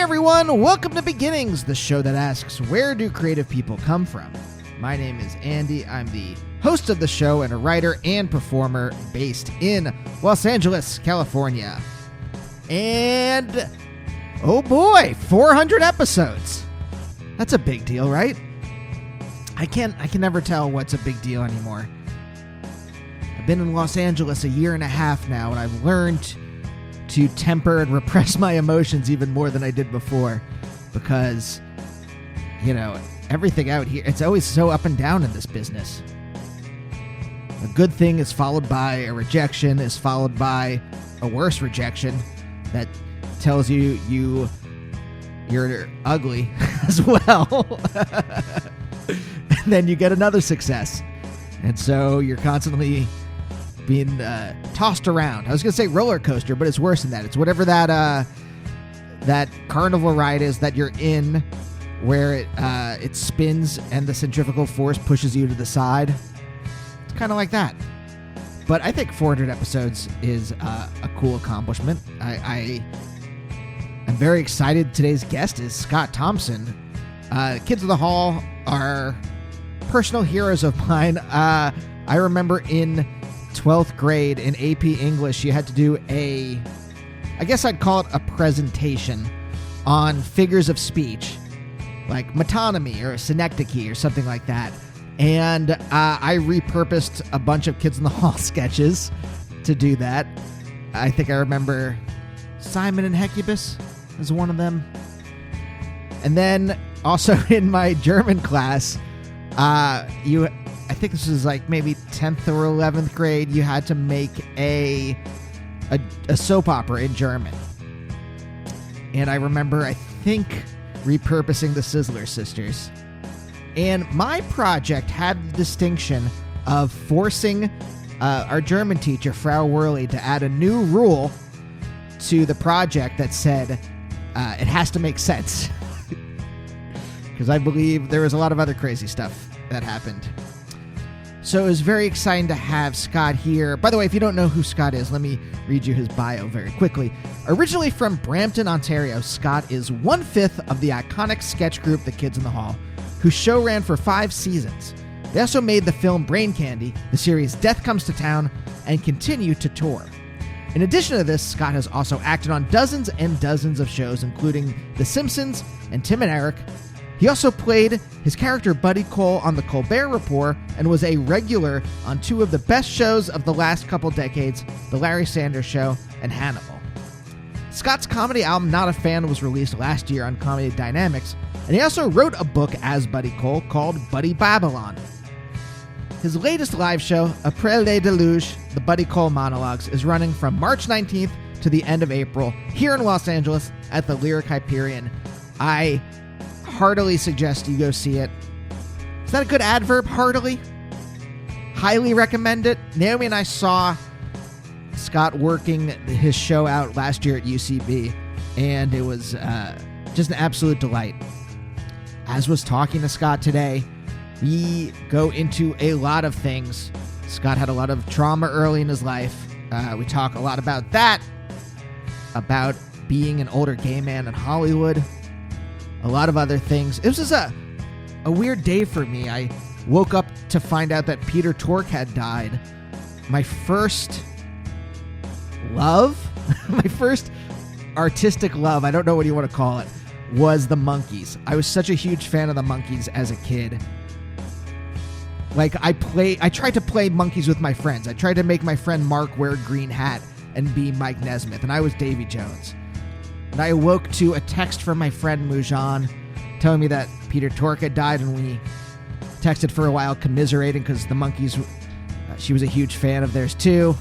everyone, welcome to Beginnings, the show that asks, where do creative people come from? My name is Andy. I'm the host of the show and a writer and performer based in Los Angeles, California. And, oh boy, 400 episodes. That's a big deal, right? I can never tell what's a big deal anymore. I've been in Los Angeles a year and a half now, and I've learned to temper and repress my emotions even more than I did before, because, you know, everything out here, it's always so up and down in this business. A good thing is followed by a rejection, is followed by a worse rejection that tells you you're ugly as well. And then you get another success. And so you're constantly being tossed around. I was going to say roller coaster, but it's worse than that. It's whatever that carnival ride is that you're in, where it spins and the centrifugal force pushes you to the side. It's kind of like that. But I think 400 episodes is a cool accomplishment. I'm very excited. Today's guest is Scott Thompson. Kids of the Hall are personal heroes of mine. I remember in 12th grade in AP English, you had to do I guess I'd call it a presentation on figures of speech, like metonymy or synecdoche or something like that. And I repurposed a bunch of Kids in the Hall sketches to do that. I think I remember Simon and Hecubus as one of them. And then also in my German class, I think this was like maybe 10th or 11th grade, you had to make a soap opera in German. And I remember, I think, repurposing the Sizzler Sisters. And my project had the distinction of forcing our German teacher, Frau Worley, to add a new rule to the project that said it has to make sense. Because I believe there was a lot of other crazy stuff that happened. So it was very exciting to have Scott here. By the way, if you don't know who Scott is, let me read you his bio very quickly. Originally from Brampton, Ontario, Scott is 1/5 of the iconic sketch group The Kids in the Hall, whose show ran for 5 seasons. They also made the film Brain Candy, the series Death Comes to Town, and continue to tour. In addition to this, Scott has also acted on dozens and dozens of shows, including The Simpsons and Tim and Eric. He also played his character Buddy Cole on The Colbert Report and was a regular on 2 of the best shows of the last couple decades, The Larry Sanders Show and Hannibal. Scott's comedy album Not a Fan was released last year on Comedy Dynamics, and he also wrote a book as Buddy Cole called Buddy Babylon. His latest live show, Après le Deluge, The Buddy Cole Monologues, is running from March 19th to the end of April here in Los Angeles at the Lyric Hyperion. I heartily suggest you go see it. Is that a good adverb? Heartily? Highly recommend it. Naomi and I saw Scott working his show out last year at UCB, and it was just an absolute delight. As was talking to Scott today, we go into a lot of things. Scott had a lot of trauma early in his life. We talk a lot about that, about being an older gay man in Hollywood, a lot of other things. It was just a weird day for me. I woke up to find out that Peter Tork had died. My first love, my first artistic love, I don't know what you want to call it, was the Monkees. I was such a huge fan of the Monkees as a kid. Like, I tried to play Monkees with my friends. I tried to make my friend Mark wear a green hat and be Mike Nesmith, and I was Davy Jones. And I awoke to a text from my friend Mujan telling me that Peter Tork had died, and we texted for a while commiserating because the Monkees, she was a huge fan of theirs too.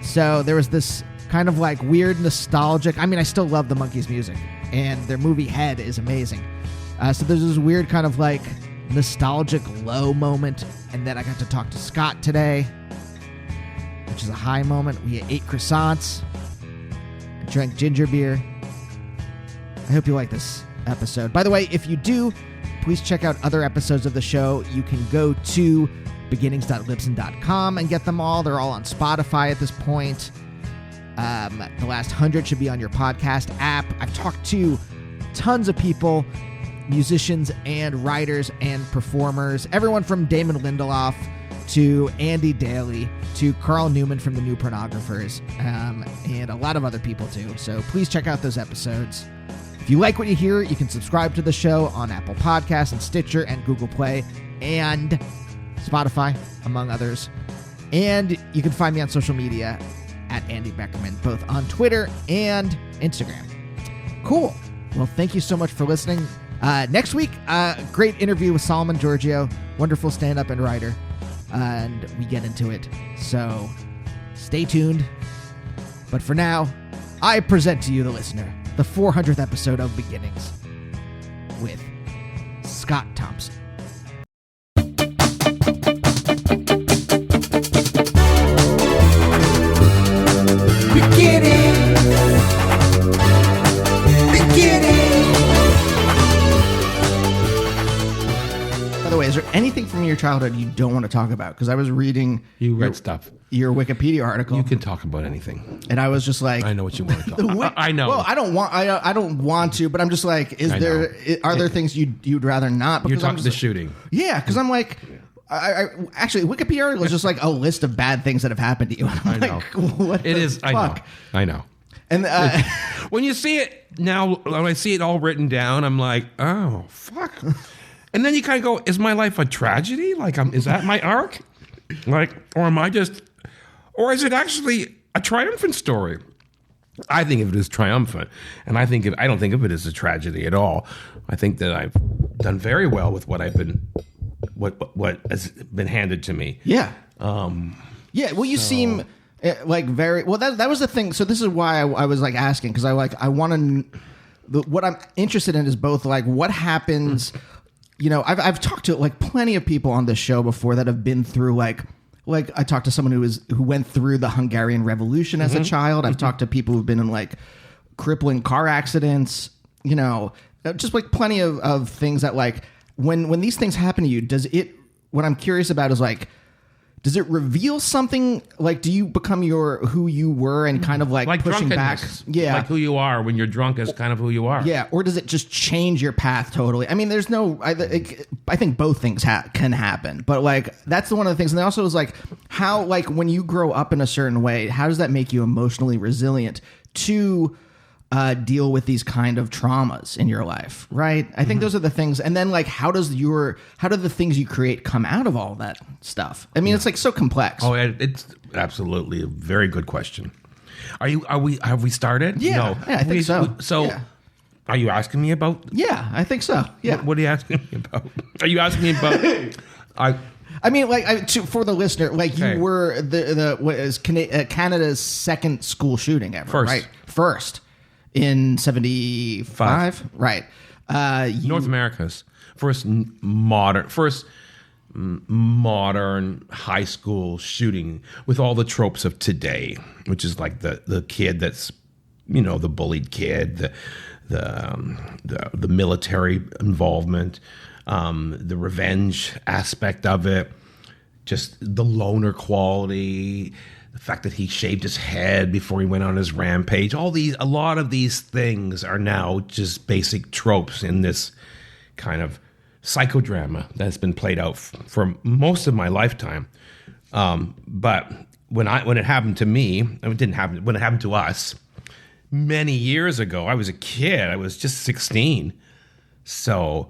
So there was this kind of like weird nostalgic, I mean, I still love the Monkees music, and their movie Head is amazing. So there's this weird kind of like nostalgic low moment, and then I got to talk to Scott today, which is a high moment. We ate croissants, drank ginger beer. I hope you like this episode. By the way, if you do, please check out other episodes of the show. You can go to beginnings.libsyn.com and get them all. They're all on Spotify at this point. The last 100 should be on your podcast app. I've talked to tons of people, musicians and writers and performers, everyone from Damon Lindelof to Andy Daly to Carl Newman from the New Pornographers, and a lot of other people too. So please check out those episodes. If you like what you hear, you can subscribe to the show on Apple Podcasts and Stitcher and Google Play and Spotify, among others. And you can find me on social media at Andy Beckerman, both on Twitter and Instagram. Cool. Well, thank you so much for listening. Next week, great interview with Solomon Giorgio, wonderful stand-up and writer, and we get into it. So stay tuned. But for now, I present to you, the listener, the 400th episode of Beginnings with Scott Thompson. By the way, is there anything from your childhood you don't want to talk about? Because I was reading read stuff. Your Wikipedia article. You can talk about anything, and I was just like, I know what you want to talk about. I know. Well, I don't want to, but I'm just like, are there things you'd rather not? Because you're talking the shooting. Yeah, because I'm like, I actually Wikipedia article is just like a list of bad things that have happened to you. And I'm I know. Like, what it the is. fuck? I know. And when you see it now, when I see it all written down, I'm like, oh fuck. And then you kind of go, is my life a tragedy? Like, is that my arc? Like, or am I just, or is it actually a triumphant story? I think of it as triumphant, and I don't think of it as a tragedy at all. I think that I've done very well with what I've been, what has been handed to me. Yeah. Yeah. Well, you seem like very well. That was the thing. So this is why I was like asking, because I want to. What I'm interested in is both like what happens. You know, I've talked to like plenty of people on this show before that have been through like I talked to someone who went through the Hungarian Revolution as a child. I've talked to people who've been in like crippling car accidents. You know, just like plenty of things that like when these things happen to you, what I'm curious about is like, does it reveal something? Like, do you become who you were and kind of like pushing back? Yeah. Like who you are when you're drunk is kind of who you are. Yeah. Or does it just change your path totally? I mean, there's I think both things can happen, but like, that's one of the things. And then also is like how, like when you grow up in a certain way, how does that make you emotionally resilient to deal with these kind of traumas in your life, right? I think those are the things. And then like, how do the things you create come out of all that stuff? I mean, it's like so complex. Oh, it's absolutely a very good question. Have we started? Yeah, no. Yeah, I think so. Are you asking me about? Yeah, I think so. Yeah. What are you asking me about? Are you asking me about? I mean, like for the listener, like you were what is Canada's second school shooting ever, right? First. In 75, right? North America's first modern high school shooting with all the tropes of today, which is like the kid that's, you know, the bullied kid, the military involvement, the revenge aspect of it, just the loner quality. The fact that he shaved his head before he went on his rampage, a lot of these things are now just basic tropes in this kind of psychodrama that's been played out for most of my lifetime. But when it happened to me, it didn't happen. When it happened to us many years ago, I was a kid. I was just 16. So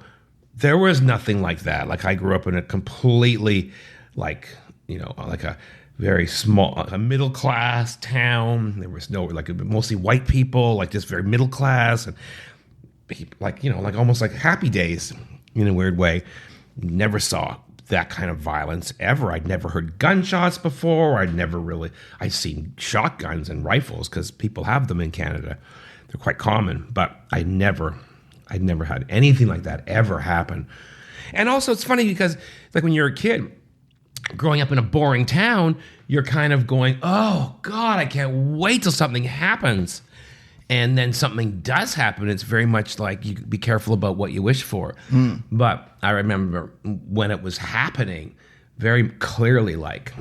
there was nothing like that. Like I grew up in a completely like a very small, a middle class town. There was mostly white people, like just very middle class, and like almost like Happy Days in a weird way. Never saw that kind of violence ever. I'd never heard gunshots before. I'd seen shotguns and rifles because people have them in Canada. They're quite common, but I'd never had anything like that ever happen. And also it's funny because like when you're a kid, growing up in a boring town, you're kind of going, oh, God, I can't wait till something happens. And then something does happen. It's very much like you be careful about what you wish for. But I remember when it was happening very clearly, like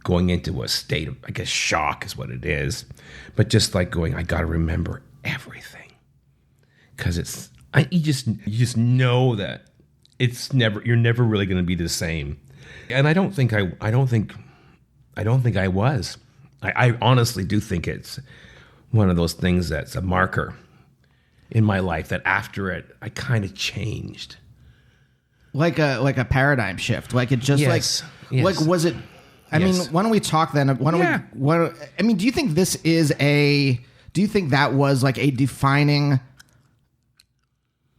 going into a state of, I guess, shock is what it is. But just like going, I got to remember everything. Because you just know that you're never really going to be the same. And I don't think I was. I honestly do think it's one of those things that's a marker in my life that after it, I kind of changed. Like a paradigm shift. Like it just Yes. like was it? I mean, Yes. why don't we talk then? I mean, do you think this is do you think that was like a defining?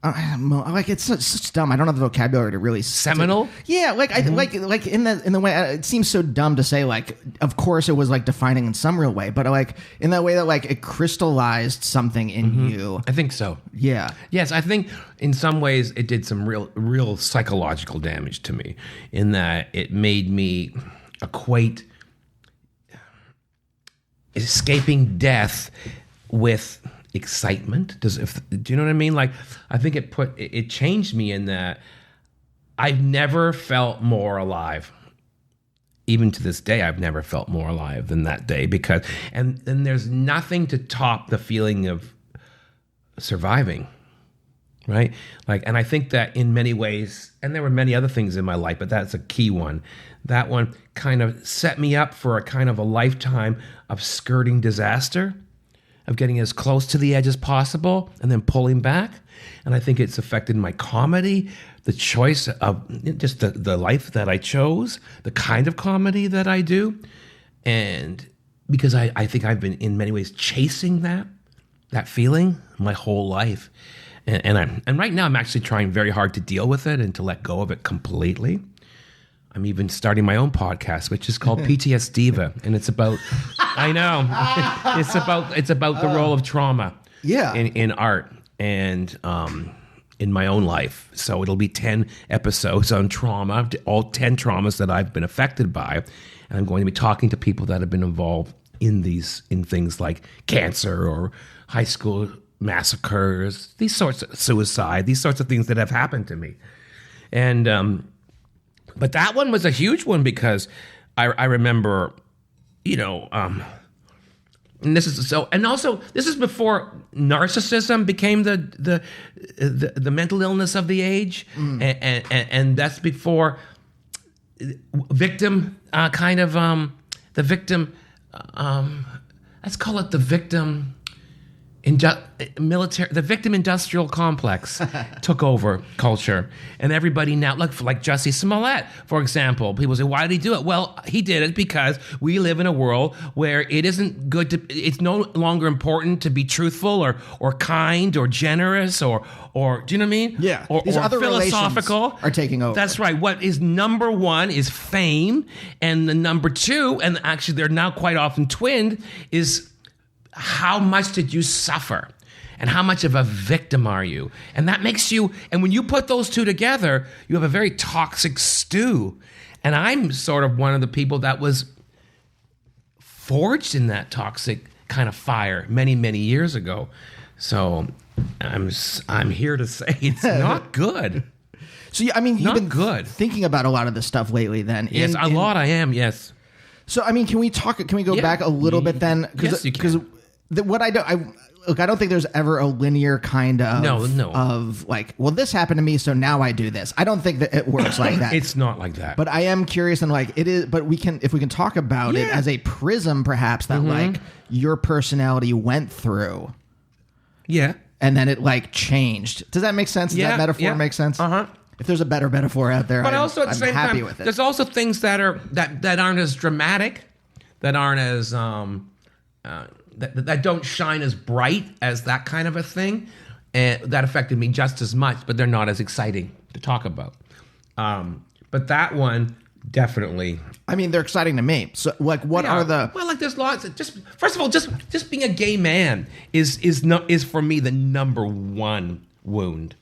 Like it's such dumb. I don't have the vocabulary to really Seminal? Yeah, like I like in the way it seems so dumb to say. Like, of course, it was like defining in some real way, but like in that way that like it crystallized something in you. I think so. Yeah. Yes, I think in some ways it did some real psychological damage to me in that it made me equate escaping death with excitement. Do you know what I mean? Like, I think it changed me in that I've never felt more alive. Even to this day, I've never felt more alive than that day because and there's nothing to top the feeling of surviving. Right? Like, and I think that in many ways, and there were many other things in my life, but that's a key one. That one kind of set me up for a kind of a lifetime of skirting disaster, of getting as close to the edge as possible and then pulling back. And I think it's affected my comedy, the choice of just the life that I chose, the kind of comedy that I do. And because I think I've been in many ways chasing that feeling my whole life. And right now I'm actually trying very hard to deal with it and to let go of it completely. I'm even starting my own podcast, which is called PTS Diva, and it's about I know it's about the role of trauma, in art and in my own life. So it'll be 10 episodes on trauma, all 10 traumas that I've been affected by, and I'm going to be talking to people that have been involved in things like cancer or high school massacres, these sorts of suicide, these sorts of things that have happened to me, and. But that one was a huge one because I remember, and this is before narcissism became the mental illness of the age, and that's before victim the victim. Let's call it the victim. The victim industrial complex took over culture, and everybody now, like Jussie Smollett, for example, people say, "Why did he do it?" Well, he did it because we live in a world where it isn't good to. It's no longer important to be truthful or kind or generous or do you know what I mean? Yeah, or other philosophical are taking over. That's right. What is number one is fame, and the number two, and actually they're now quite often twinned, is how much did you suffer? And how much of a victim are you? And that makes you, and when you put those two together, you have a very toxic stew. And I'm sort of one of the people that was forged in that toxic kind of fire many, many years ago. So I'm here to say it's not good. So, I mean, you've been good. Thinking about a lot of this stuff lately then. Yes, a lot I am, yes. So, I mean, can we go back a little bit then? Yes, you can. What I don't think there's ever a linear kind of of like, well, this happened to me, so now I do this. I don't think that it works like that. It's not like that. But I am curious, and like it is. But if we can talk about it as a prism, perhaps that like your personality went through. Yeah. And then it like changed. Does that make sense? Does that metaphor make sense? If there's a better metaphor out there, but also at the I'm same happy time, with it. There's also things that aren't as dramatic, that aren't as that don't shine as bright as that kind of a thing, and that affected me just as much, but they're not as exciting to talk about. But that one definitely. I mean, they're exciting to me. So, like, what are the? Well, like, there's lots. First of all, just being a gay man is for me the number one wound.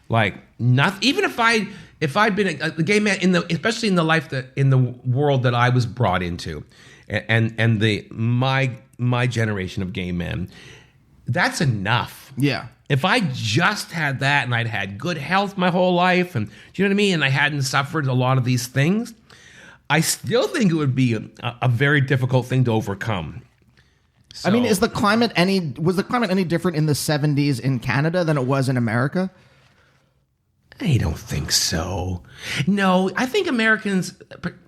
Like, not even if I'd been a gay man especially in the life in the world that I was brought into, and my generation of gay men, that's enough. Yeah. If I just had that and I'd had good health my whole life, and do you know what I mean, and I hadn't suffered a lot of these things, I still think it would be a very difficult thing to overcome. So, I mean, was the climate any different in the 70s in Canada than it was in America? I don't think so. No, I think Americans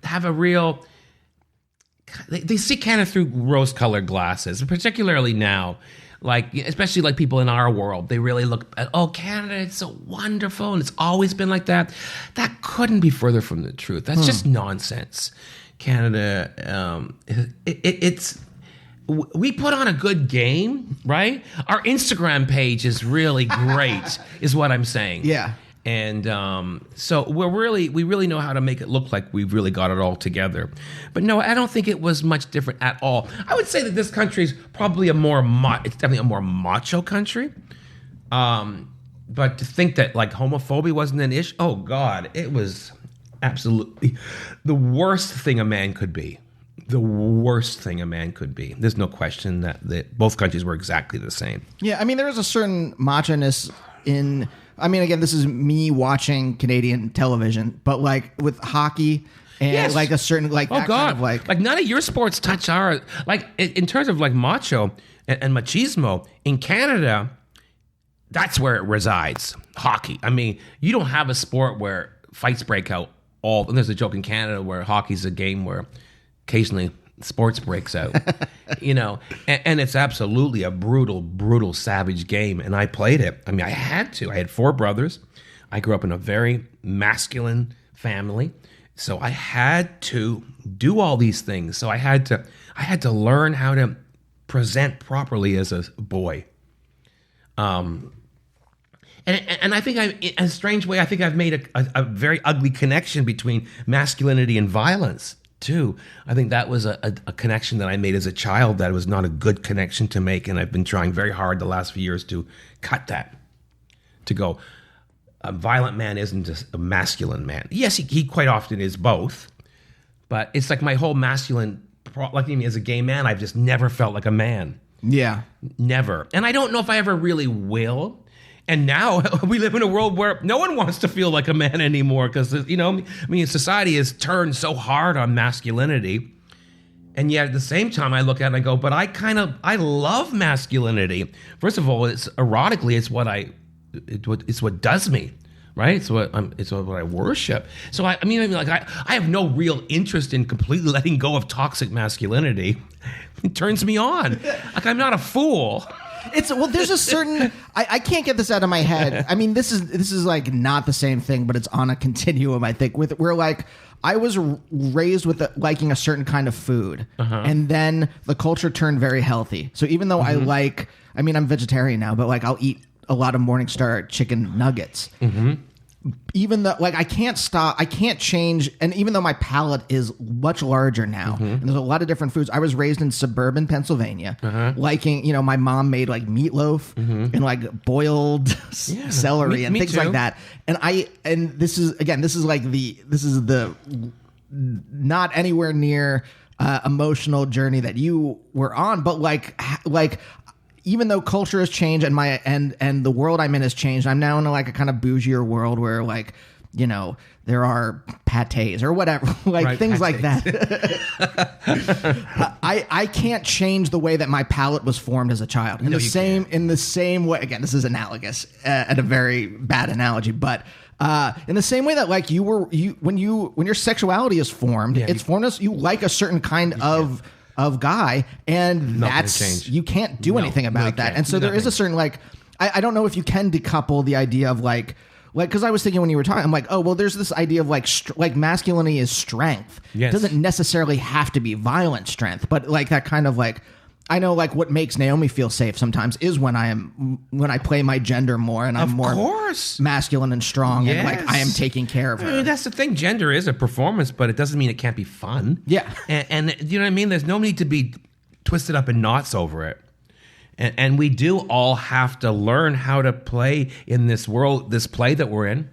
have a real... They see Canada through rose-colored glasses, particularly now. Like, especially like people in our world, they really look at, oh, Canada, it's so wonderful, and it's always been like that. That couldn't be further from the truth. That's just nonsense. Canada, it's... We put on a good game, right? Our Instagram page is really great, is what I'm saying. Yeah. And so we really know how to make it look like we've really got it all together. But no, I don't think it was much different at all. I would say that this country is probably it's definitely a more macho country. But to think that like homophobia wasn't an issue, oh God, it was absolutely the worst thing a man could be. The worst thing a man could be. There's no question that both countries were exactly the same. Yeah, I mean, there was a certain macho-ness in... I mean, again, this is me watching Canadian television, but like with hockey and like a certain like oh that God, kind of like none of your sports touch our like in terms of like macho and machismo in Canada. That's where it resides. Hockey. I mean, you don't have a sport where fights break out. And there's a joke in Canada where hockey's a game where occasionally sports breaks out, and it's absolutely a brutal, savage game. And I played it. I mean, I had to. I had 4 brothers. I grew up in a very masculine family, so I had to do all these things. So I had to learn how to present properly as a boy. And I think in a strange way, I think I've made a very ugly connection between masculinity and violence. Too. I think that was a connection that I made as a child that was not a good connection to make, and I've been trying very hard the last few years to cut that. To go, a violent man isn't just a masculine man. Yes, he quite often is both, but it's like my whole masculine, like me as a gay man, I've just never felt like a man. Yeah. Never. And I don't know if I ever really will. And now we live in a world where no one wants to feel like a man anymore because, society has turned so hard on masculinity. And yet at the same time, I look at it and I go, but I love masculinity. First of all, it's what does me, right? It's what I worship. So I have no real interest in completely letting go of toxic masculinity. It turns me on. Like I'm not a fool. There's a certain I can't get this out of my head. I mean, this is like not the same thing, but it's on a continuum. I think where like I was raised with liking a certain kind of food, and then the culture turned very healthy. So even though I'm vegetarian now, but like I'll eat a lot of Morningstar chicken nuggets. Even though like I can't change, and even though my palate is much larger now, and there's a lot of different foods. I was raised in suburban Pennsylvania, liking, my mom made like meatloaf and like boiled celery and things too. like that. And this is the not anywhere near emotional journey that you were on, but like even though culture has changed and the world I'm in has changed, I'm now in like a kind of bougier world where like, there are pâtés or whatever, like right, things pâtés. Like that. I can't change the way that my palate was formed as a child. In the same way, again, this is analogous and a very bad analogy, but in the same way that like when your sexuality is formed, it's formed as you like a certain kind of guy, and that's you can't do anything about that. And so there is a certain like I don't know if you can decouple the idea of like because I was thinking when you were talking, I'm like, oh well, there's this idea of like masculinity is strength. Yes. It doesn't necessarily have to be violent strength, but like that kind of like I know like what makes Naomi feel safe sometimes is when I play my gender more and I'm more masculine and strong and like I am taking care of her. I mean, that's the thing. Gender is a performance, but it doesn't mean it can't be fun. Yeah. And you know what I mean? There's no need to be twisted up in knots over it. And we do all have to learn how to play in this world, this play that we're in,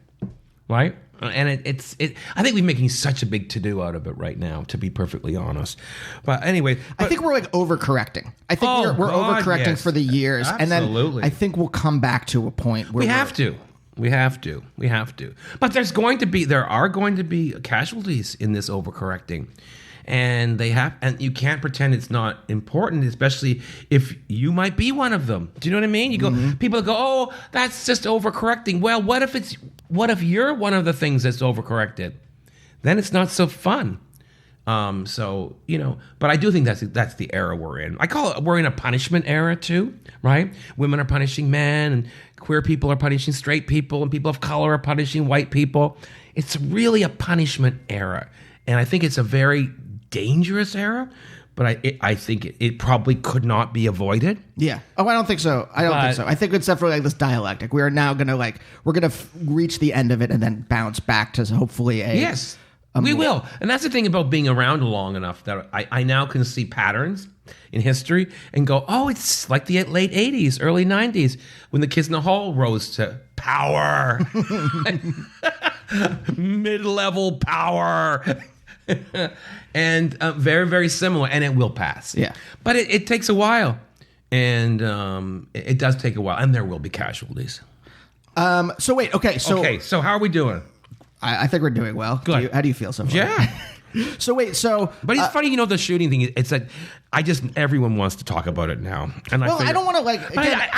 right? And I think we're making such a big to-do out of it right now, to be perfectly honest. But anyway. I think we're like overcorrecting. I think we're overcorrecting for the years. Absolutely. And then I think we'll come back to a point where we have to. We have to. But there are going to be casualties in this overcorrecting. And you can't pretend it's not important, especially if you might be one of them. Do you know what I mean? You go, people go, oh, that's just overcorrecting. Well, what if you're one of the things that's overcorrected? Then it's not so fun. But I do think that's the era we're in. We're in a punishment era too, right? Women are punishing men, and queer people are punishing straight people, and people of color are punishing white people. It's really a punishment era. And I think it's a very dangerous era, but I think it probably could not be avoided. Yeah. Oh, I don't think so. I think it's definitely like this dialectic. We are now going to we're going to reach the end of it and then bounce back to hopefully Yes, we will. And that's the thing about being around long enough that I now can see patterns in history and go, oh, it's like the late 80s, early 90s when the kids in the hall rose to power. Mid-level power. And very, very similar, and it will pass. Yeah. But it takes a while, and it does take a while, and there will be casualties. So how are we doing? I think we're doing well. Good. How do you feel so far? Yeah. But it's funny, the shooting thing. It's like everyone wants to talk about it now, and I don't want to I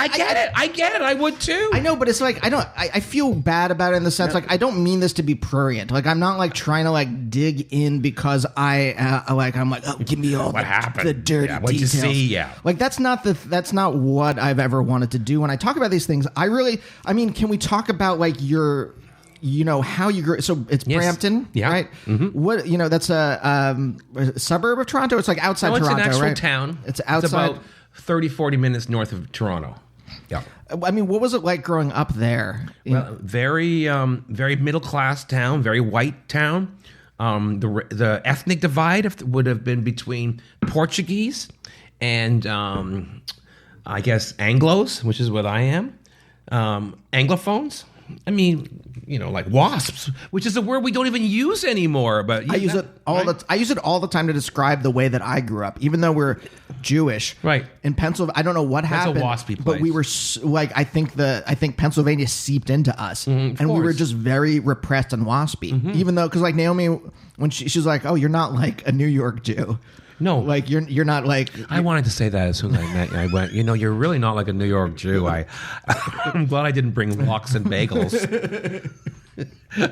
get it. I get it. I would too. I know, but it's like I feel bad about it in the sense I don't mean this to be prurient. Like I'm not trying to dig in because I'm like, oh, give me all what happened, the dirty what'd details. You see? Yeah, that's not what I've ever wanted to do when I talk about these things. Can we talk about your how you grew. So it's Brampton, right? Mm-hmm. What that's a suburb of Toronto. It's outside Toronto, right? It's an actual town. It's outside. It's about 30, 40 minutes north of Toronto. Yeah. What was it like growing up there? Well, very, very middle class town, very white town. The ethnic divide would have been between Portuguese and I guess Anglos, which is what I am. Anglophones. Like wasps, which is a word we don't even use anymore. But I use it all the time to describe the way that I grew up, even though we're Jewish. Right. In Pennsylvania, I don't know what happened. That's a waspy place. But we were I think Pennsylvania seeped into us, and we were just very repressed and waspy. Even though, because Naomi, when she's like, "Oh, you're not like a New York Jew." No, you're not like. I wanted to say that as soon as I met you. I went, you're really not like a New York Jew. I'm glad I didn't bring lox and bagels.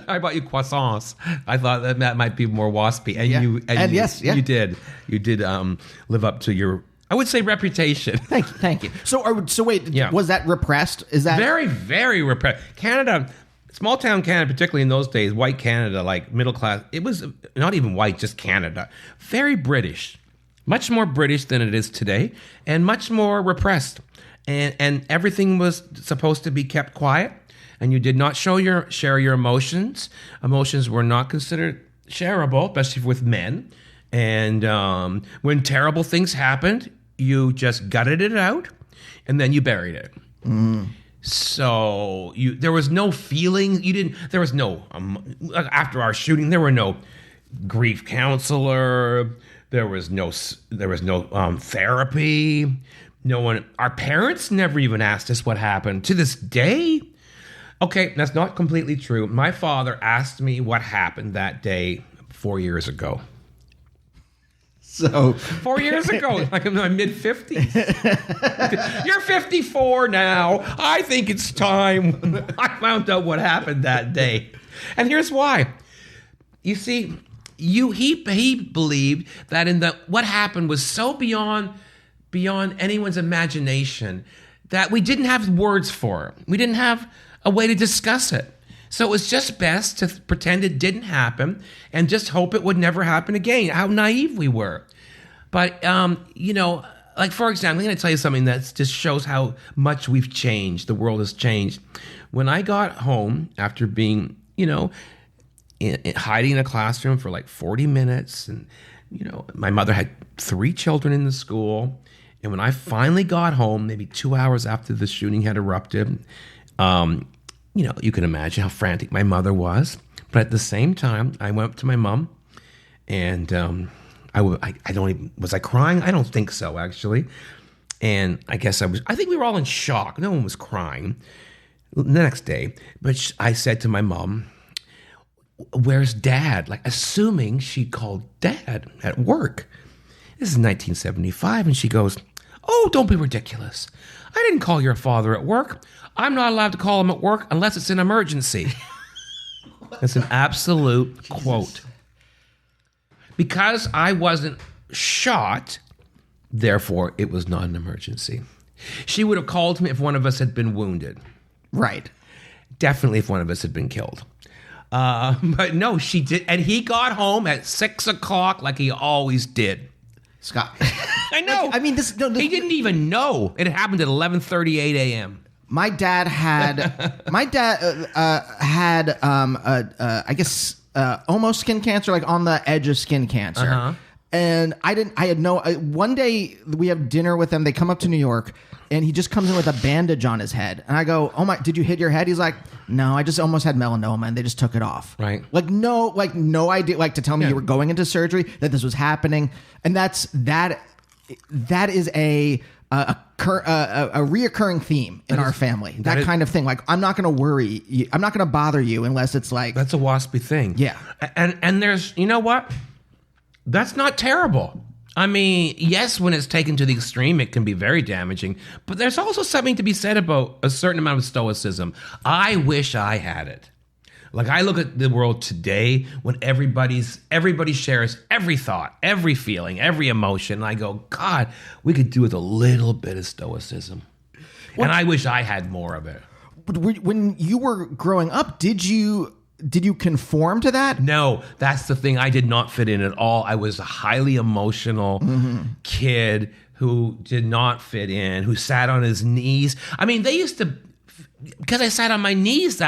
I bought you croissants. I thought that might be more waspy, and you did. You did live up to your, I would say, reputation. Thank you. So wait, was that repressed? Is that very, very repressed? Canada. Small town Canada, particularly in those days, white Canada, like middle class, it was not even white, just Canada. Very British. Much more British than it is today, and much more repressed. And everything was supposed to be kept quiet, and you did not share your emotions. Emotions were not considered shareable, especially with men. And when terrible things happened, you just gutted it out, and then you buried it. So there was no feeling. There was no after our shooting. There were no grief counselor. There was no therapy. No one. Our parents never even asked us what happened. To this day, okay, that's not completely true. My father asked me what happened that day 4 years ago. So 4 years ago, like in my mid-50s. You're 54 now. I think it's time. I found out what happened that day. And here's why. You see, he believed that what happened was so beyond anyone's imagination that we didn't have words for it. We didn't have a way to discuss it. So it was just best to pretend it didn't happen and just hope it would never happen again. How naive we were. But, like, for example, I'm going to tell you something that just shows how much we've changed. The world has changed. When I got home after being, hiding in a classroom for like 40 minutes, and, my mother had 3 children in the school. And when I finally got home, maybe 2 hours after the shooting had erupted, you can imagine how frantic my mother was. But at the same time, I went up to my mom, and was I crying? I don't think so, actually. And I guess I think we were all in shock. No one was crying. The next day, but I said to my mom, where's Dad? Like, assuming she called Dad at work. This is 1975, and she goes, oh, don't be ridiculous. I didn't call your father at work. I'm not allowed to call him at work unless it's an emergency. That's an absolute quote. Because I wasn't shot, therefore it was not an emergency. She would have called me if one of us had been wounded. Right. Definitely if one of us had been killed. But no, she did. And he got home at 6 o'clock like he always did. Scott. I know. I mean, this he didn't even know. It happened at 11:38 a.m. My dad had, I guess, almost skin cancer, like on the edge of skin cancer. Uh-huh. And one day we have dinner with them. They come up to New York and he just comes in with a bandage on his head. And I go, oh my, did you hit your head? He's like, no, I just almost had melanoma and they just took it off. Right. No idea, like to tell me you were going into surgery, that this was happening. And that is a reoccurring theme in our family. That kind of thing. Like, I'm not going to worry you. I'm not going to bother you unless it's like. That's a waspy thing. Yeah. And there's, you know what? That's not terrible. I mean, yes, when it's taken to the extreme, it can be very damaging. But there's also something to be said about a certain amount of stoicism. I wish I had it. Like, I look at the world today when everybody shares every thought, every feeling, every emotion. And I go, God, we could do with a little bit of stoicism. And I wish I had more of it. But when you were growing up, did you conform to that? No, that's the thing. I did not fit in at all. I was a highly emotional kid who did not fit in, who sat on his knees. I mean, they used to, because I sat on my knees,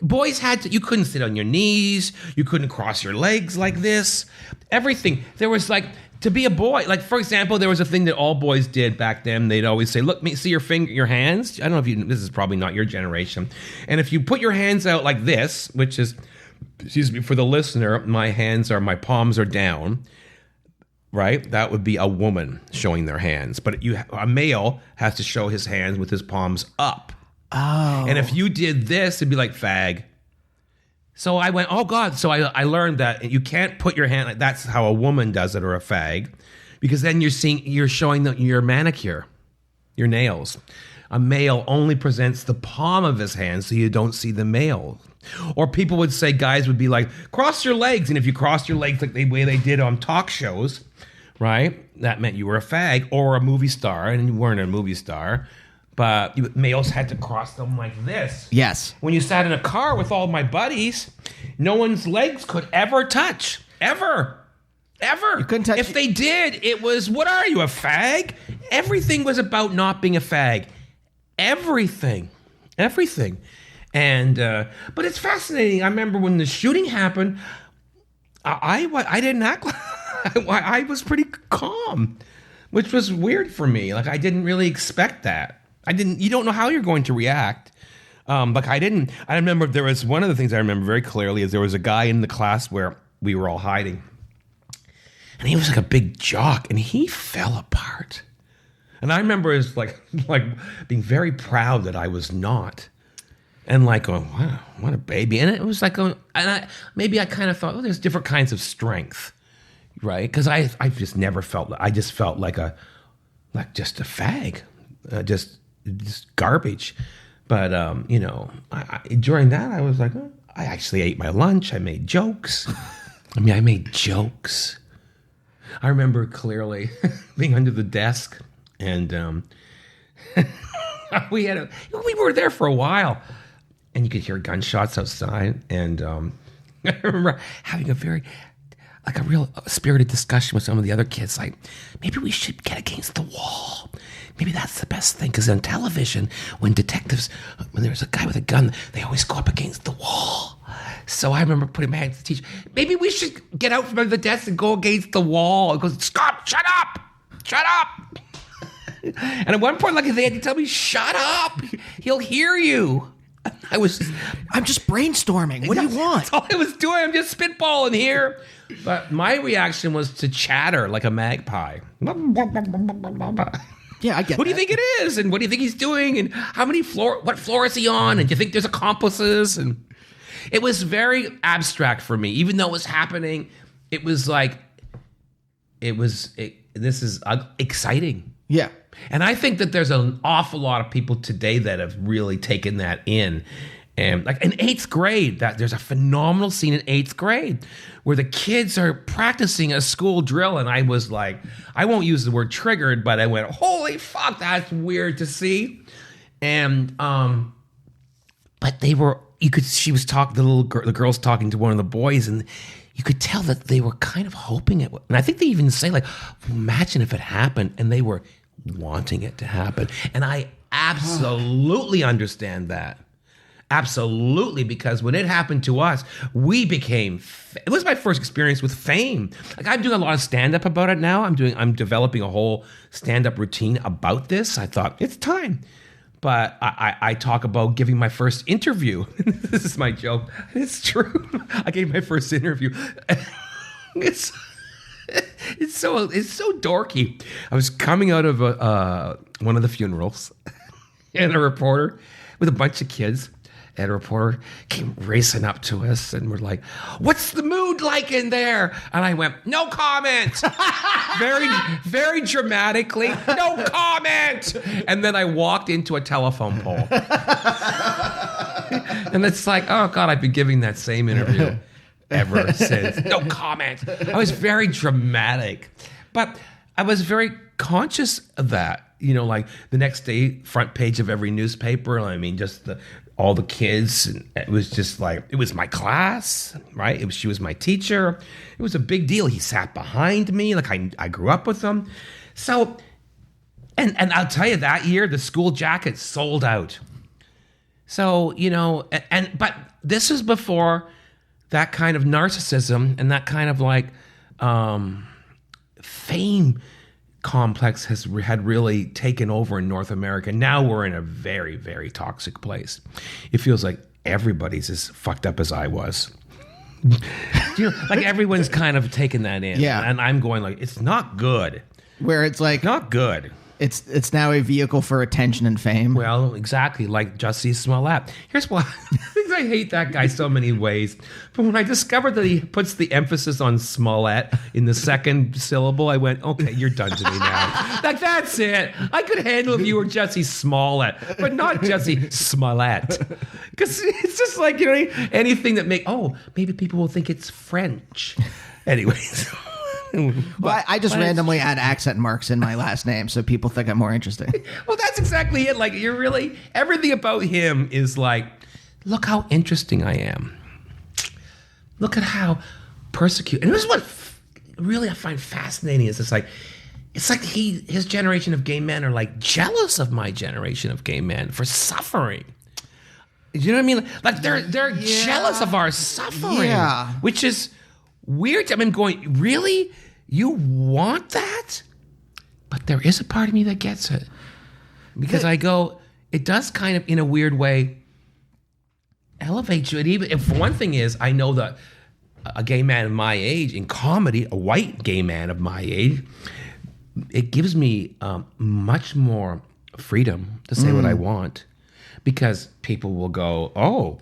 boys you couldn't sit on your knees. You couldn't cross your legs like this. Everything. There was like, to be a boy, like, for example, there was a thing that all boys did back then. They'd always say, look, see your hands. I don't know this is probably not your generation. And if you put your hands out like this, which is, excuse me, for the listener, my palms are down, right? That would be a woman showing their hands. But a male has to show his hands with his palms up. Oh. And if you did this, it'd be like fag. So I went, oh God. So I learned that you can't put your hand, that's how a woman does it, or a fag, because then you're showing your manicure, your nails. A male only presents the palm of his hand so you don't see the male. Or people would say, guys would be like, cross your legs. And if you crossed your legs like the way they did on talk shows, right? That meant you were a fag or a movie star, and you weren't a movie star. But males had to cross them like this. Yes. When you sat in a car with all my buddies, no one's legs could ever touch. Ever. You couldn't touch. If they did, it was, what are you, a fag? Everything was about not being a fag. Everything. And, but it's fascinating. I remember when the shooting happened, I didn't act like, I was pretty calm, which was weird for me. Like, I didn't really expect that. You don't know how you're going to react. I remember there was one of the things I remember very clearly is there was a guy in the class where we were all hiding. And he was like a big jock and he fell apart. And I remember as like being very proud that I was not. And like, oh, wow, what a baby. And it was like, maybe I kind of thought, oh, there's different kinds of strength, right? Because I just never felt, I just felt like just a fag, just garbage. But, during that, I was like, oh, I actually ate my lunch. I made jokes. I made jokes. I remember clearly being under the desk and we were there for a while and you could hear gunshots outside. And I remember having a real spirited discussion with some of the other kids. Like, maybe we should get against the wall. Maybe that's the best thing. Because on television, when there's a guy with a gun, they always go up against the wall. So I remember putting my hand to the teacher. Maybe we should get out from under the desk and go against the wall. He goes, Scott, shut up. And at one point, they had to tell me, shut up. He'll hear you. I'm just brainstorming. What do you want? That's all I was doing. I'm just spitballing here. But my reaction was to chatter like a magpie. Yeah, Yeah, I get Who do you that. think it is? And what do you think he's doing? And what floor is he on? And do you think there's accomplices? And it was very abstract for me. Even though it was happening, it was like, this is exciting. Yeah. And I think that there's an awful lot of people today that have really taken that in. And like in 8th grade, that there's a phenomenal scene in 8th grade where the kids are practicing a school drill. And I was like, I won't use the word triggered, but I went, holy fuck, that's weird to see. And, but the girl's talking to one of the boys, and you could tell that they were kind of hoping it would. And I think they even say, like, imagine if it happened, and they were wanting it to happen. And I absolutely understand that. Absolutely, because when it happened to us, we became. It was my first experience with fame. Like, I'm doing a lot of stand-up about it now. I'm developing a whole stand-up routine about this. I thought it's time. But I talk about giving my first interview. This is my joke. It's true. I gave my first interview. It's so dorky. I was coming out of one of the funerals, and a reporter with a bunch of kids, and a reporter came racing up to us, and we're like, "What's the mood like in there?" And I went, "No comment." Very, very dramatically, "No comment." And then I walked into a telephone pole. And it's like, oh God, I've been giving that same interview ever since. "No comment." I was very dramatic, but I was very conscious of that. You know, like the next day, front page of every newspaper. I mean, just all the kids. And it was just like, it was my class, right? She was my teacher. It was a big deal. He sat behind me. Like I grew up with him. So, and I'll tell you, that year, the school jacket sold out. So, you know, but this is before that kind of narcissism and that kind of like fame complex had really taken over in North America. Now we're in a very, very toxic place. It feels like everybody's as fucked up as I was. You know, like everyone's kind of taken that in. Yeah. And I'm going like, it's not good. Where it's like, Not good. it's now a vehicle for attention and fame. Well, exactly, like Jussie Smollett. Here's why I hate that guy so many ways. But when I discovered that he puts the emphasis on Smollett in the second syllable, I went, okay, you're done to me now. Like, that's it. I could handle if you were Jussie Smollett, but not Jussie Smollett. Because it's just like, you know, anything that maybe people will think it's French. Anyways. Well, I just randomly add accent marks in my last name so people think I'm more interesting. Well, that's exactly it. Like, you're really, everything about him is like, look how interesting I am. Look at how persecuted. And this is what really I find fascinating is it's like his generation of gay men are like jealous of my generation of gay men for suffering. You know what I mean? Like they're jealous of our suffering, which is weird. I mean, going, really? You want that? But there is a part of me that gets it. Because I go, it does kind of, in a weird way, elevate you. And even if one thing is, I know that a gay man of my age in comedy, a white gay man of my age, it gives me much more freedom to say what I want. Because people will go, oh,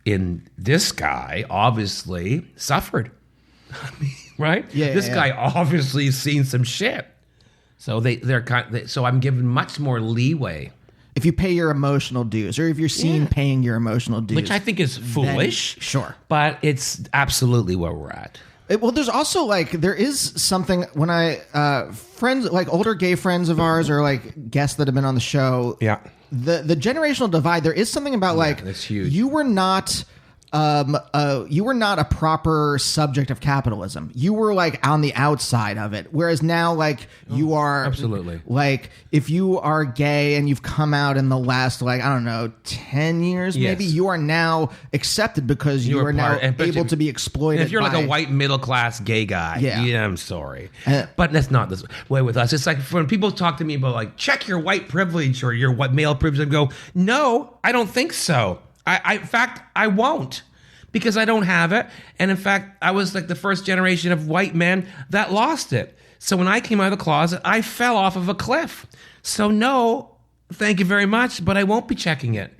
in this guy obviously suffered. Right? This guy obviously has seen some shit. So so I'm given much more leeway. If you pay your emotional dues, or if you're seen paying your emotional dues. Which I think is foolish. Sure. But it's absolutely where we're at. Well, there's also like, there is something when friends, like older gay friends of ours or like guests that have been on the show. Yeah. The generational divide, there is something about like, that's huge. You were not a proper subject of capitalism. You were like on the outside of it. Whereas now, like you are absolutely like, if you are gay and you've come out in the last, like, I don't know, 10 years, maybe you are now accepted because you are now able to be exploited. If you're like a white middle-class gay guy, I'm sorry. But that's not the way with us. It's like when people talk to me about like, check your white privilege or your male privilege, I go, no, I don't think so. In fact, I won't, because I don't have it. And in fact, I was like the first generation of white men that lost it. So when I came out of the closet, I fell off of a cliff. So no, thank you very much, but I won't be checking it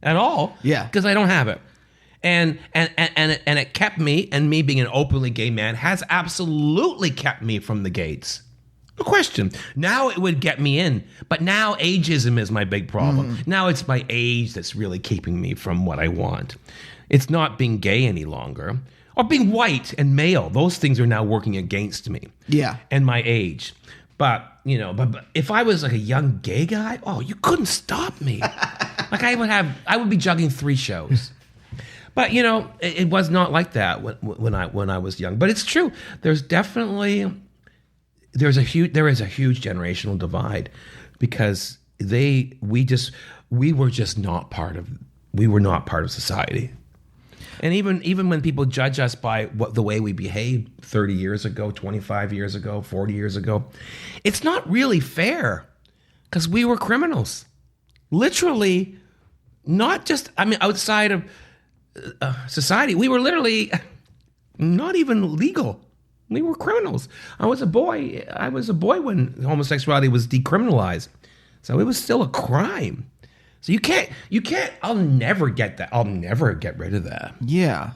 at all. Yeah. Because I don't have it. And it kept me, and me being an openly gay man has absolutely kept me from the gates. No question. Now it would get me in, but now ageism is my big problem. Now it's my age that's really keeping me from what I want. It's not being gay any longer, or being white and male. Those things are now working against me. Yeah. And my age. But, but if I was like a young gay guy, you couldn't stop me. Like I would be juggling 3 shows. But it was not like that when I was young. But it's true. There is a huge generational divide, because we were not part of society. And even when people judge us by the way we behaved 30 years ago, 25 years ago, 40 years ago, it's not really fair, because we were criminals. Literally, not just, outside of society, we were literally not even legal. We were criminals. I was a boy when homosexuality was decriminalized. So it was still a crime. So you can't, I'll never get that. I'll never get rid of that. Yeah.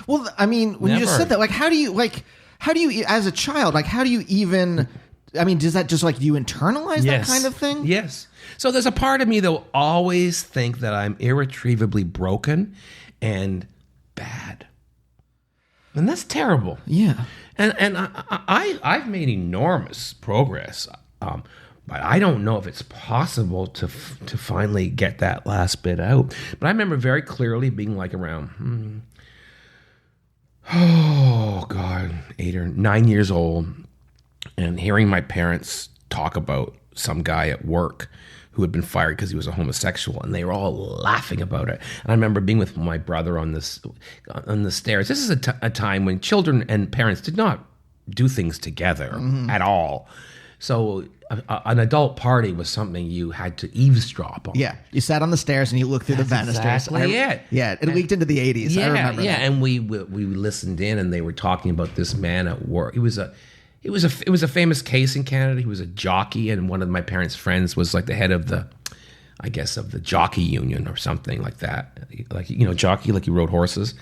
Well, when you just said that, how do you, as a child, how do you even, does that just do you internalize that kind of thing? Yes. So there's a part of me that will always think that I'm irretrievably broken and bad. And that's terrible. Yeah. And I've made enormous progress, but I don't know if it's possible to finally get that last bit out. But I remember very clearly being around, 8 or 9 years old, and hearing my parents talk about some guy at work who had been fired because he was a homosexual, and they were all laughing about it. And I remember being with my brother on the stairs. This is a time when children and parents did not do things together at all. So an adult party was something you had to eavesdrop on. Yeah, you sat on the stairs and you looked through the banisters. Exactly it. Yeah, it leaked into the 80s. I remember that. And we listened in, and they were talking about this man at work. It was a famous case in Canada. He was a jockey, and one of my parents' friends was the head of the jockey union or something like that. Jockey, he rode horses.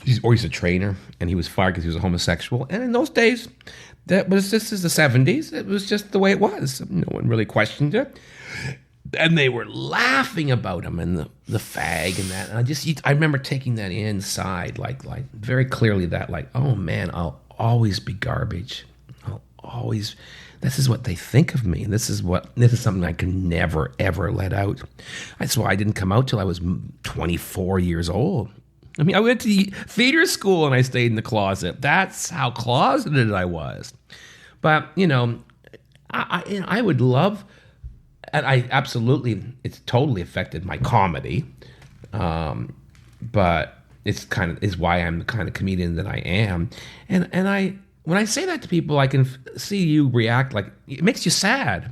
He's a trainer, and he was fired because he was a homosexual. And in those days, this is the 70s. It was just the way it was. No one really questioned it. And they were laughing about him and the fag and that. And I remember taking that inside, very clearly that, oh man, I'll always be garbage. This is what they think of me. This is something I can never, ever let out. That's why I didn't come out till I was 24 years old. I went to theater school and I stayed in the closet. That's how closeted I was. But, I would love, and it's totally affected my comedy. But it's is why I'm the kind of comedian that I am. And when I say that to people, I can see you react it makes you sad,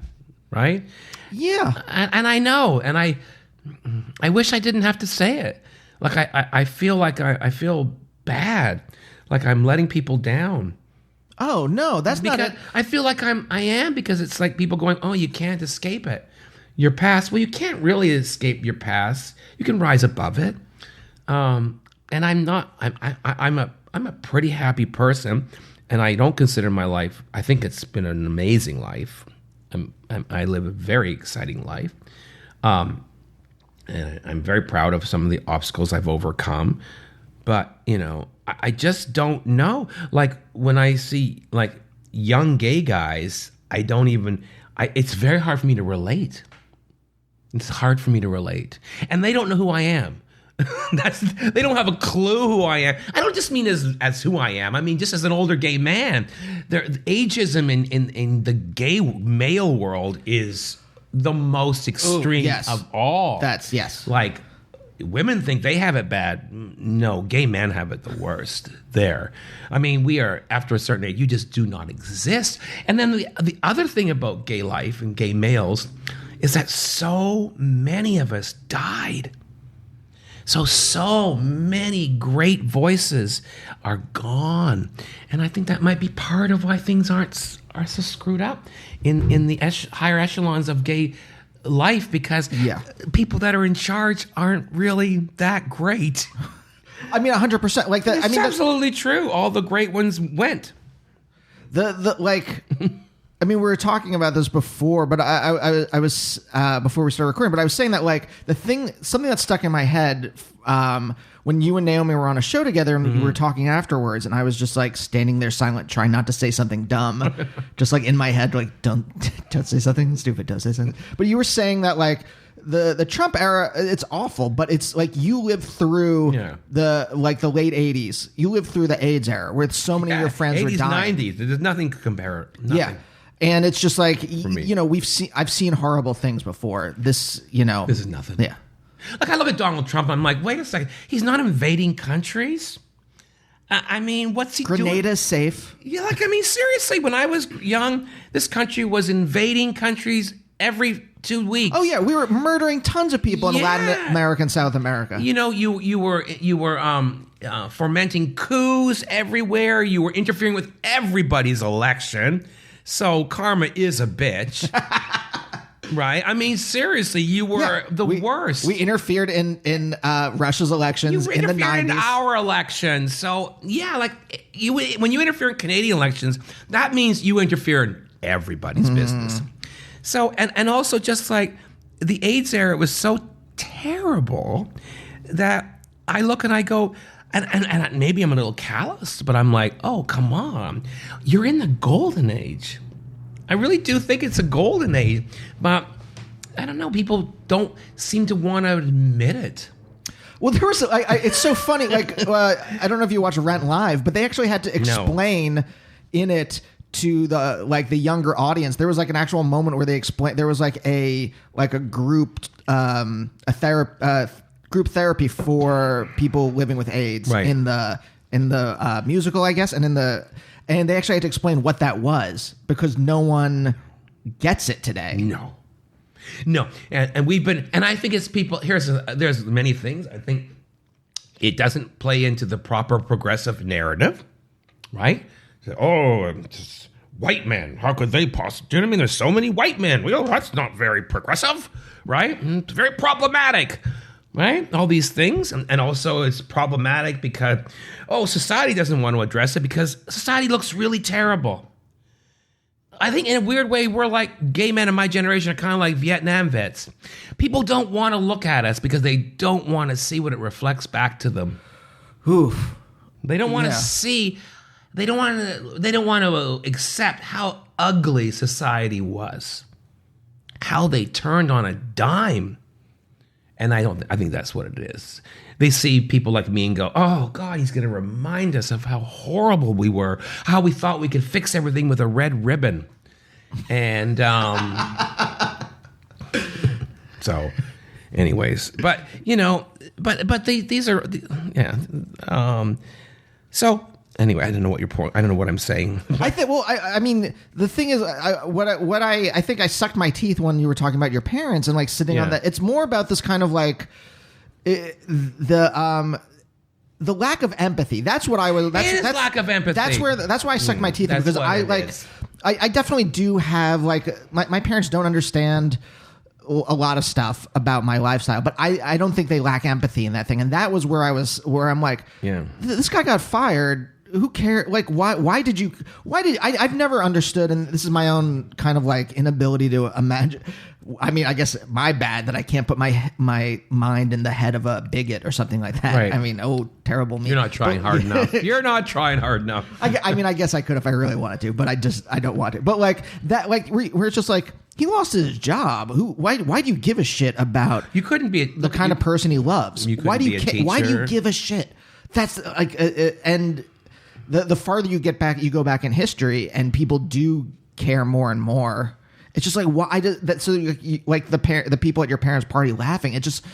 right? Yeah. And I know, and I wish I didn't have to say it. I feel I feel bad, I'm letting people down. Oh no, that's because not. I feel I am, because it's people going, oh, you can't escape it. Your past. Well, you can't really escape your past. You can rise above it. And I'm not. I'm a pretty happy person, and I don't consider my life. I think it's been an amazing life. I live a very exciting life. And I'm very proud of some of the obstacles I've overcome. But, I just don't know. When I see, young gay guys, it's very hard for me to relate. It's hard for me to relate. And they don't know who I am. They don't have a clue who I am. I don't just mean as who I am. I mean just as an older gay man. Ageism in the gay male world is the most extreme of all. That's yes. Women think they have it bad. No, gay men have it the worst there. We are, after a certain age, you just do not exist. And then the other thing about gay life and gay males is that so many of us died. So many great voices are gone. And I think that might be part of why things are so screwed up in the higher echelons of gay life, because people that are in charge aren't really that great. I mean, 100%. Like that. It's absolutely true. All the great ones went. I mean, we were talking about this before, but I was before we started recording. But I was saying that like something that stuck in my head when you and Naomi were on a show together and we were talking afterwards, and I was just like standing there silent, trying not to say something dumb, just like in my head, like don't say something stupid, don't say something. But you were saying that like the Trump era, it's awful, but it's like you lived through the late 80s. You lived through the AIDS era where so many of your friends were dying. 80s, 90s. There's nothing to compare. Nothing. Yeah. And it's just like, I've seen horrible things before. This is nothing. Yeah. Like I look at Donald Trump, I'm like, wait a second. He's not invading countries. I mean, what's he doing? Grenada's safe. Yeah, seriously, when I was young, this country was invading countries every 2 weeks. Oh yeah, we were murdering tons of people in Latin America and South America. You were fomenting coups everywhere. You were interfering with everybody's election. So karma is a bitch. Right? I mean, seriously, you were the worst. We interfered in Russia's elections in the 90s. You interfered in our elections. So, when you interfere in Canadian elections, that means you interfere in everybody's business. So, and also just like the AIDS era was so terrible that I look and I go, and maybe I'm a little callous, but I'm like, oh, come on. You're in the golden age. I really do think it's a golden age. But I don't know. People don't seem to want to admit it. Well, there was, it's so funny. Like, I don't know if you watch Rent Live, but they actually had to explain in it to the younger audience. There was like an actual moment where they explained, there was like a group, group therapy for people living with AIDS in the musical, I guess, and they actually had to explain what that was because no one gets it today. No, and we've been, and I think it's people. There's many things. I think it doesn't play into the proper progressive narrative, right? Just white men. How could they possibly? Do you know what I mean? There's so many white men. Well, that's not very progressive, right? It's very problematic. Right? All these things. And also it's problematic because, society doesn't want to address it because society looks really terrible. I think in a weird way, we're like gay men in my generation are kind of like Vietnam vets. People don't want to look at us because they don't want to see what it reflects back to them. Oof. They don't want to see, they don't want to accept how ugly society was. How they turned on a dime. And I think that's what it is. They see people like me and go, oh, God, he's going to remind us of how horrible we were, how we thought we could fix everything with a red ribbon. And so anyways, but, these are, so anyway, I don't know what your point. I don't know what I'm saying. I think. Well, I mean, the thing is, I think I sucked my teeth when you were talking about your parents and like sitting on that. It's more about this kind of like the lack of empathy. That's what I was. That's lack of empathy. That's why I sucked my teeth because I definitely do have like my parents don't understand a lot of stuff about my lifestyle, but I don't think they lack empathy in that thing. And that was where I'm like, this guy got fired. Who cares? Like, why did I've never understood, and this is my own kind of like inability to imagine. I mean, I guess my bad that I can't put my mind in the head of a bigot or something like that. Right. I mean, terrible me. You're not trying hard enough. You're not trying hard enough. I mean, I guess I could if I really wanted to, but I don't want to. But like that, like where it's just like he lost his job. Why do you give a shit about? You couldn't be the kind of person he loves. Why do you give a shit? That's like and. The farther you go back in history, and people do care more and more. It's just like why that? So like the people at your parents' party laughing. It just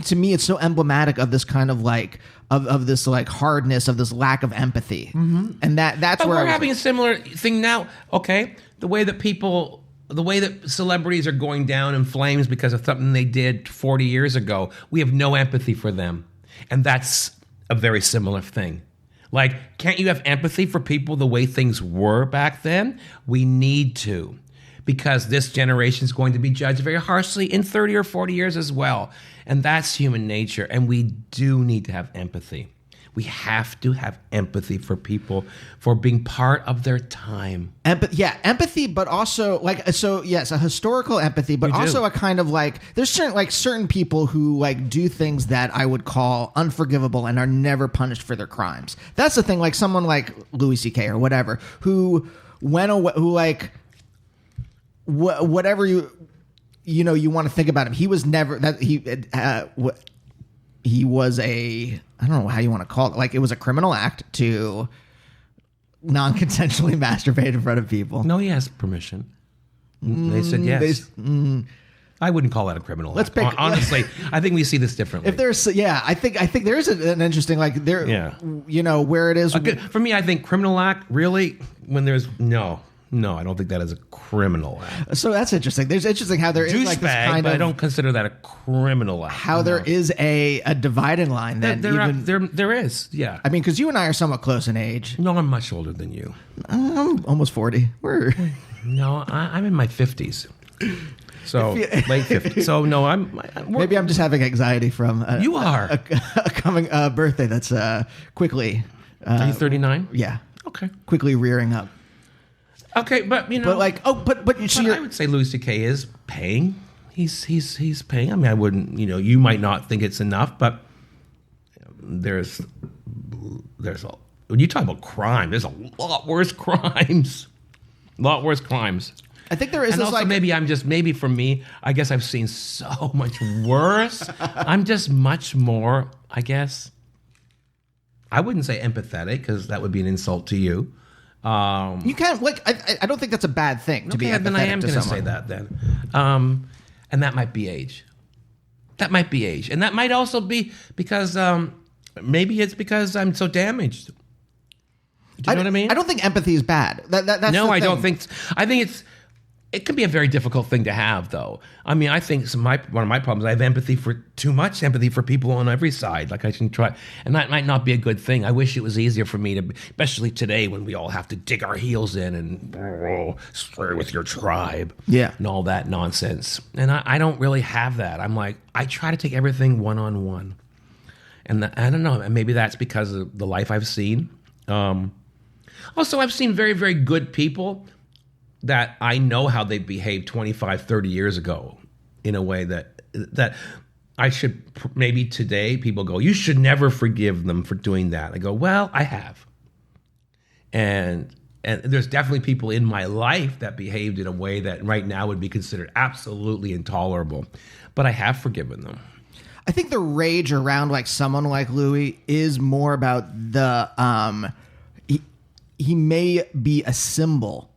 to me it's so emblematic of this kind of like of this like hardness, of this lack of empathy, and that's but where we're having a similar thing now. Okay, the way that people the way that celebrities are going down in flames because of something they did 40 years ago, we have no empathy for them. And that's a very similar thing. Like, can't you have empathy for people the way things were back then? We need to, because this generation is going to be judged very harshly in 30 or 40 years as well. And that's human nature. And we do need to have empathy. We have to have empathy for people for being part of their time. Empathy, but also yes, a historical empathy, but also a kind of there's certain people who do things that I would call unforgivable and are never punished for their crimes. That's the thing. Like someone like Louis C.K. or whatever, who went away, who whatever you want to think about him. He was never that he was I don't know how you want to call it. It was a criminal act to non-consensually masturbate in front of people. No, he has permission. They said yes. I wouldn't call that a criminal act. Honestly, I think we see this differently. If there's, I think there is an interesting, where it is. For me, I think criminal act, really, when there's, no, I don't think that is a criminal act. So that's interesting. There's interesting how there is this kind but of. I don't consider that a criminal act. How there is a dividing line then. There is, yeah. I mean, because you and I are somewhat close in age. No, I'm much older than you. I'm almost 40. No, I'm in my 50s. So late 50s. So no, maybe I'm just having anxiety from. You are a coming birthday that's quickly. Are you 39? Yeah. Okay. Quickly rearing up. Okay, but I would say Louis C.K. is paying. He's paying. I mean, I wouldn't. You might not think it's enough, but there's when you talk about crime, there's a lot worse crimes. A lot worse crimes. I think there is. And also, maybe for me, I guess I've seen so much worse. I'm just much more. I guess I wouldn't say empathetic because that would be an insult to you. You can't I don't think that's a bad thing to be empathetic to someone. Then I am going to say that then. And that might be age. And that might also be because maybe it's because I'm so damaged. Do you know what I mean? I don't think empathy is bad. That's no, I don't think. I think it can be a very difficult thing to have, though. I mean, I think one of my problems, I have too much empathy for people on every side. I can try, and that might not be a good thing. I wish it was easier for me to, especially today when we all have to dig our heels in and stay with your tribe, and all that nonsense. And I don't really have that. I try to take everything one-on-one. And I don't know, maybe that's because of the life I've seen. Also, I've seen very, very good people that I know how they behaved 25, 30 years ago in a way that I should, maybe today people go, you should never forgive them for doing that. I go, well, I have. And there's definitely people in my life that behaved in a way that right now would be considered absolutely intolerable. But I have forgiven them. I think the rage around someone like Louis is more about the, he may be a symbol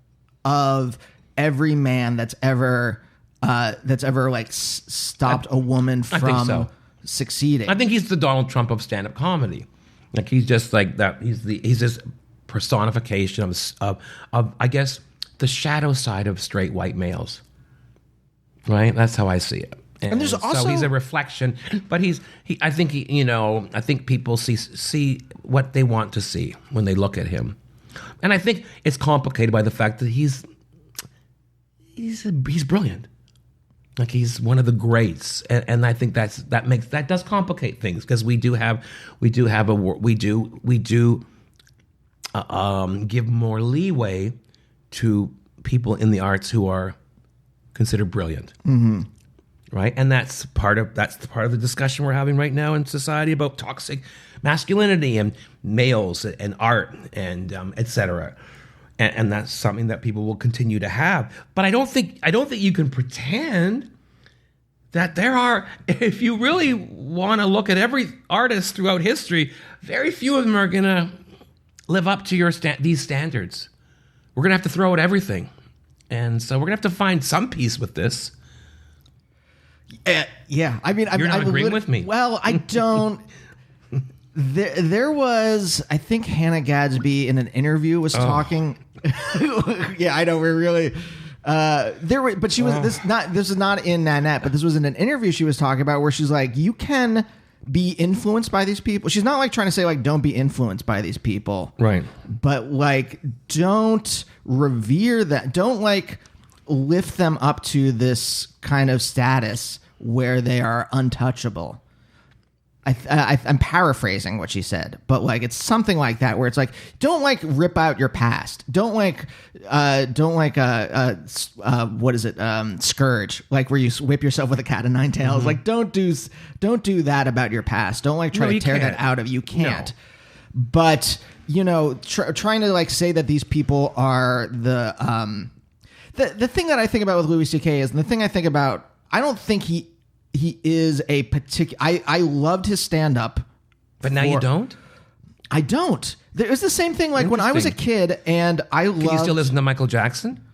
of every man that's ever stopped a woman from succeeding. I think he's the Donald Trump of stand-up comedy. He's just like that. He's this personification of I guess the shadow side of straight white males. Right? That's how I see it. And there's also, so he's a reflection, but I think people see what they want to see when they look at him. And I think it's complicated by the fact that he's brilliant. He's one of the greats, and I think that does complicate things because we do give more leeway to people in the arts who are considered brilliant. Mm-hmm. Right, and that's part of the discussion we're having right now in society about toxic masculinity and males and art and etc. And that's something that people will continue to have. But I don't think you can pretend that there are. If you really want to look at every artist throughout history, very few of them are going to live up to these standards. We're going to have to throw out everything, and so we're going to have to find some peace with this. Yeah, I mean, you're not agreeing with me. Well, I don't. There was, I think Hannah Gadsby in an interview was talking. Yeah, I know we're really. But she was this is not in Nanette, but this was in an interview she was talking about where she's like, you can be influenced by these people. She's not like trying to say like don't be influenced by these people, right? But like don't revere that. Don't like lift them up to this kind of status where they are untouchable. I'm paraphrasing what she said, but like it's something like that where it's like don't like rip out your past. Don't like what is it? Scourge, like where you whip yourself with a cat of nine tails. Like don't do that about your past. Don't like try to tear that out of you. Can't. No. But you know, trying to like say that these people are the thing that I think about with Louis C.K. is, and the thing I think about, I don't think he is a particular... I loved his stand-up. But now you don't? I don't. It was the same thing like when I was a kid and I loved... Can you still listen to Michael Jackson?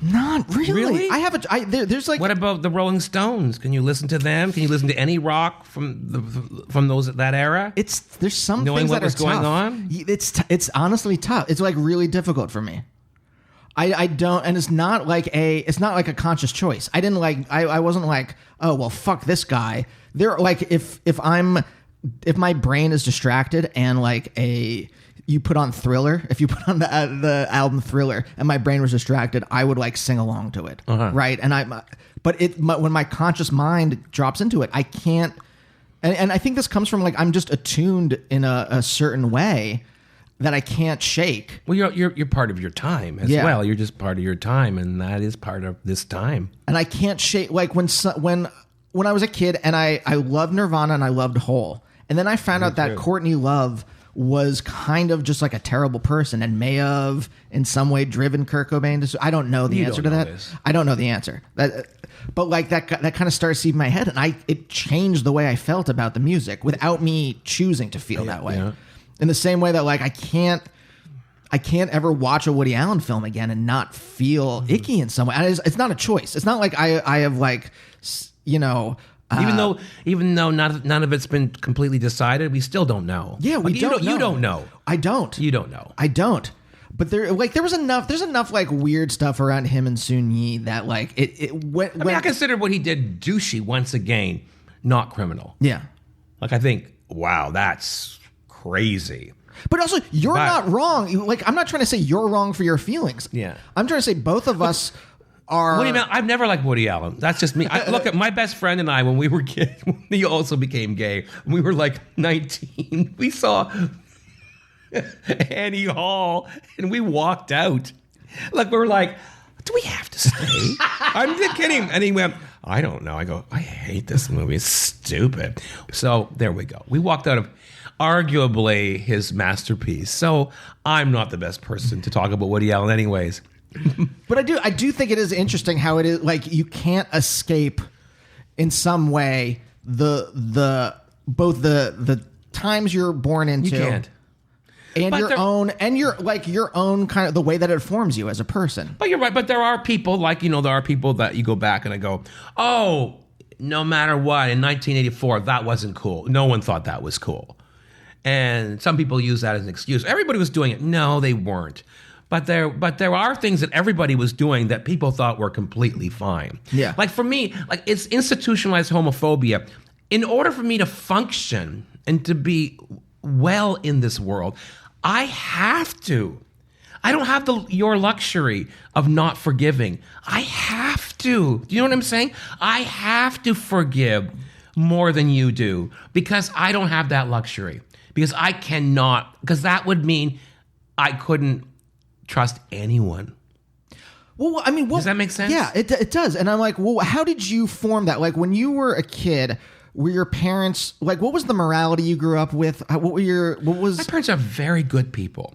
Not really. Really? I have there's like... What about the Rolling Stones? Can you listen to them? Can you listen to any rock from that era? There's some knowing things what that was are going tough. on? It's honestly tough. It's like really difficult for me. I don't, and it's not like a conscious choice. I wasn't like, oh well, fuck this guy. They're like, if my brain is distracted and like you put on Thriller, if you put on the album Thriller and my brain was distracted, I would like sing along to it, right? And when my conscious mind drops into it, I can't. And I think this comes from like I'm just attuned in a certain way that I can't shake. Well, you're part of your time as well. You're just part of your time, and that is part of this time. And I can't shake like when I was a kid, and I loved Nirvana and I loved Hole, and then I found out that Courtney Love was kind of just like a terrible person and may have in some way driven Kurt Cobain to. I don't know the answer to that. I don't know the answer. But like that kind of started seeping in my head, and it changed the way I felt about the music without me choosing to feel that way. Yeah. In the same way that like I can't ever watch a Woody Allen film again and not feel icky in some way. It's not a choice. It's not like I have like, you know. Even though none of it's been completely decided, we still don't know. Yeah, we don't know. You don't know. I don't. You don't know. I don't. But there's enough like weird stuff around him and Sun Yi that like I consider what he did douchey once again, not criminal. Yeah. Like I think, wow, that's crazy. But also, you're not wrong. Like, I'm not trying to say you're wrong for your feelings. Yeah. I'm trying to say both of us are... What do you mean? I've never liked Woody Allen. That's just me. Look at my best friend and I, when we were kids, when he also became gay, when we were like 19, we saw Annie Hall, and we walked out. Like, we were like, do we have to stay? I'm just kidding. And he went, I don't know. I go, I hate this movie. It's stupid. So there we go. We walked out of... arguably his masterpiece. So I'm not the best person to talk about Woody Allen anyways. But I do think it is interesting how it is like you can't escape in some way both the times you're born into. You can't. And your own kind of the way that it forms you as a person. But you're right. But there are people there are people that you go back and I go, oh, no matter what, in 1984, that wasn't cool. No one thought that was cool. And some people use that as an excuse. Everybody was doing it. No, they weren't. But there are things that everybody was doing that people thought were completely fine. Yeah. Like for me, like it's institutionalized homophobia. In order for me to function and to be well in this world, I have to. I don't have your luxury of not forgiving. I have to. Do you know what I'm saying? I have to forgive more than you do because I don't have that luxury. Because I cannot, because that would mean I couldn't trust anyone. Well, I mean, does that make sense? Yeah, it does. And I'm like, well, how did you form that? Like when you were a kid, were your parents, like what was the morality you grew up with? My parents are very good people.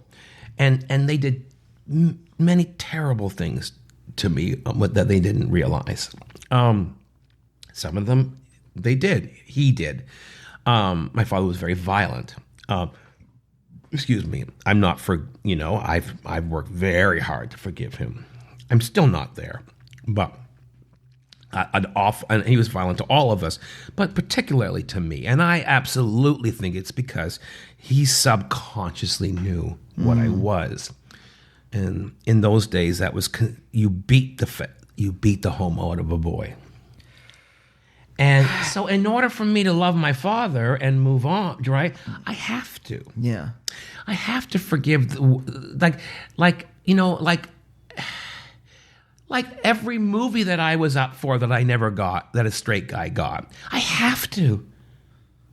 And they did many terrible things to me that they didn't realize. Some of them, they did. He did. My father was very violent. Excuse me. I'm not I've worked very hard to forgive him. I'm still not there, but and he was violent to all of us, but particularly to me. And I absolutely think it's because he subconsciously knew what I was. And in those days, that was you beat the homo out of a boy. And so in order for me to love my father and move on, right, I have to. Yeah. I have to forgive, like every movie that I was up for that I never got, that a straight guy got. I have to.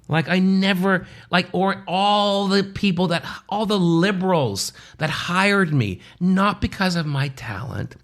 Like I never, or all the liberals that hired me, not because of my talent,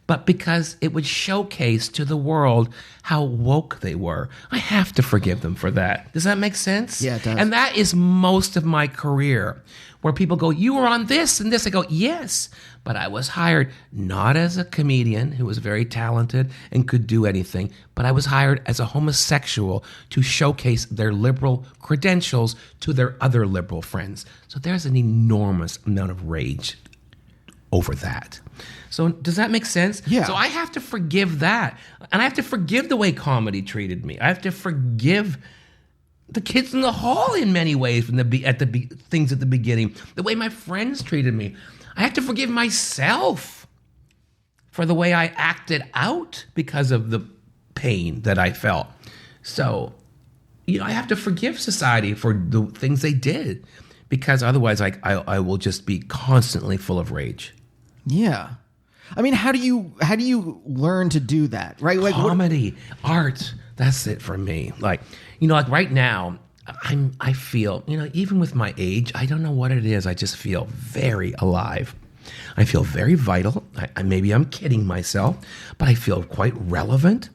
but because it would showcase to the world how woke they were. I have to forgive them for that. Does that make sense? Yeah, it does. And that is most of my career, where people go, you were on this and this. I go, yes, but I was hired not as a comedian who was very talented and could do anything, but I was hired as a homosexual to showcase their liberal credentials to their other liberal friends. So there's an enormous amount of rage over that. So does that make sense? Yeah. So I have to forgive that. And I have to forgive the way comedy treated me. I have to forgive the kids in the hall in many ways from things at the beginning. The way my friends treated me. I have to forgive myself for the way I acted out because of the pain that I felt. So, I have to forgive society for the things they did, because otherwise I will just be constantly full of rage. Yeah. I mean, how do you learn to do that? Right? Like comedy, art, that's it for me. Like right now, I feel, even with my age, I don't know what it is. I just feel very alive. I feel very vital. Maybe I'm kidding myself, but I feel quite relevant.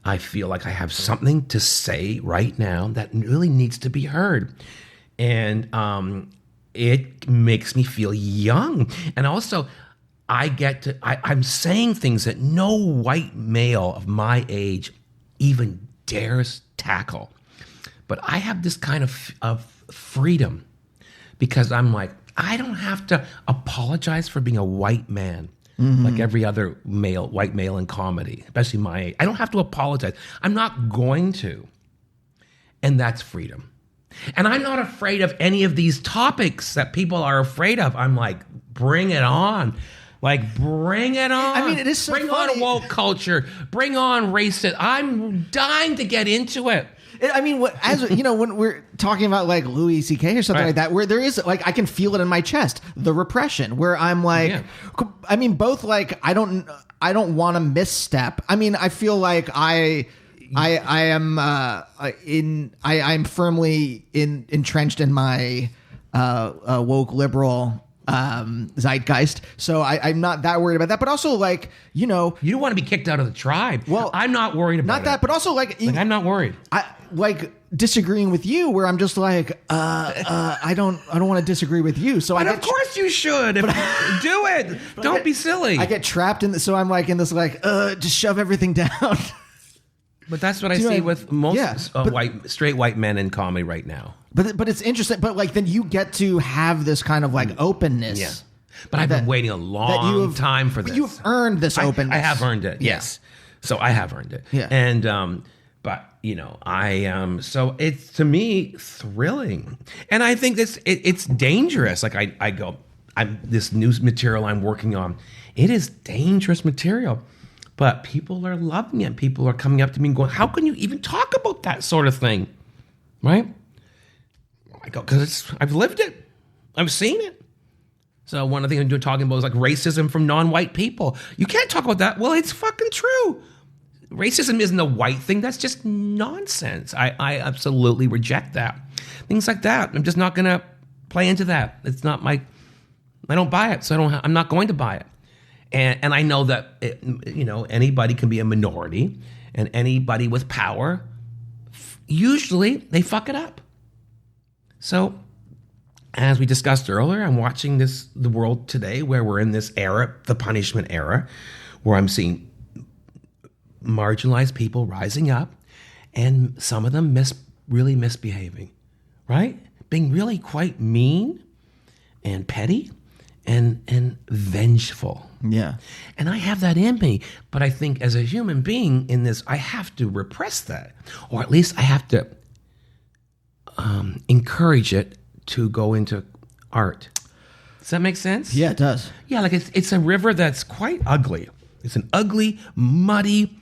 I feel like I have something to say right now that really needs to be heard. And it makes me feel young. And also, I'm saying things that no white male of my age even dares tackle. But I have this kind of freedom, because I'm like, I don't have to apologize for being a white man, like every other white male in comedy, especially my age. I don't have to apologize. I'm not going to. And that's freedom. And I'm not afraid of any of these topics that people are afraid of. I'm like, bring it on. Like, bring it on. I mean, it is so Bring funny. on woke culture. Bring on racism. I'm dying to get into it. I mean, when we're talking about like Louis C.K. or something like that, where there is like, I can feel it in my chest, the repression, where I'm like, I mean, both like, I don't want to misstep. I mean, I feel like I'm firmly entrenched in my woke liberal zeitgeist, so I'm not that worried about that. But also, like, you don't want to be kicked out of the tribe. Well, I'm not worried about that. But also, like I'm not worried. I like disagreeing with you, where I'm just like, I don't want to disagree with you. So of course you should. Do it. Don't be silly. I get trapped in this, so I'm like in this like, just shove everything down. But that's what I see with most straight white men in comedy right now. But it's interesting. But like, then you get to have this kind of like openness. Yeah. But I've been waiting a long time for this. But you've earned this openness. I have earned it. Yes. So I have earned it. Yeah. And but so it's, to me, thrilling, and I think it's dangerous. Like this new material I'm working on, it is dangerous material. But people are loving it. People are coming up to me and going, how can you even talk about that sort of thing? Right? I go, because I've lived it. I've seen it. So one of the things I'm talking about is like racism from non-white people. You can't talk about that. Well, it's fucking true. Racism isn't a white thing. That's just nonsense. I absolutely reject that. Things like that. I'm just not going to play into that. It's not I don't buy it. So I'm not going to buy it. And I know that anybody can be a minority, and anybody with power, usually they fuck it up. So, as we discussed earlier, I'm watching the world today, where we're in this era, the punishment era, where I'm seeing marginalized people rising up, and some of them really misbehaving, right? Being really quite mean and petty and vengeful. Yeah. And I have that in me, but I think as a human being in this, I have to repress that, or at least I have to encourage it to go into art. Does that make sense? Yeah, it does. Yeah, like it's a river that's quite ugly. It's an ugly, muddy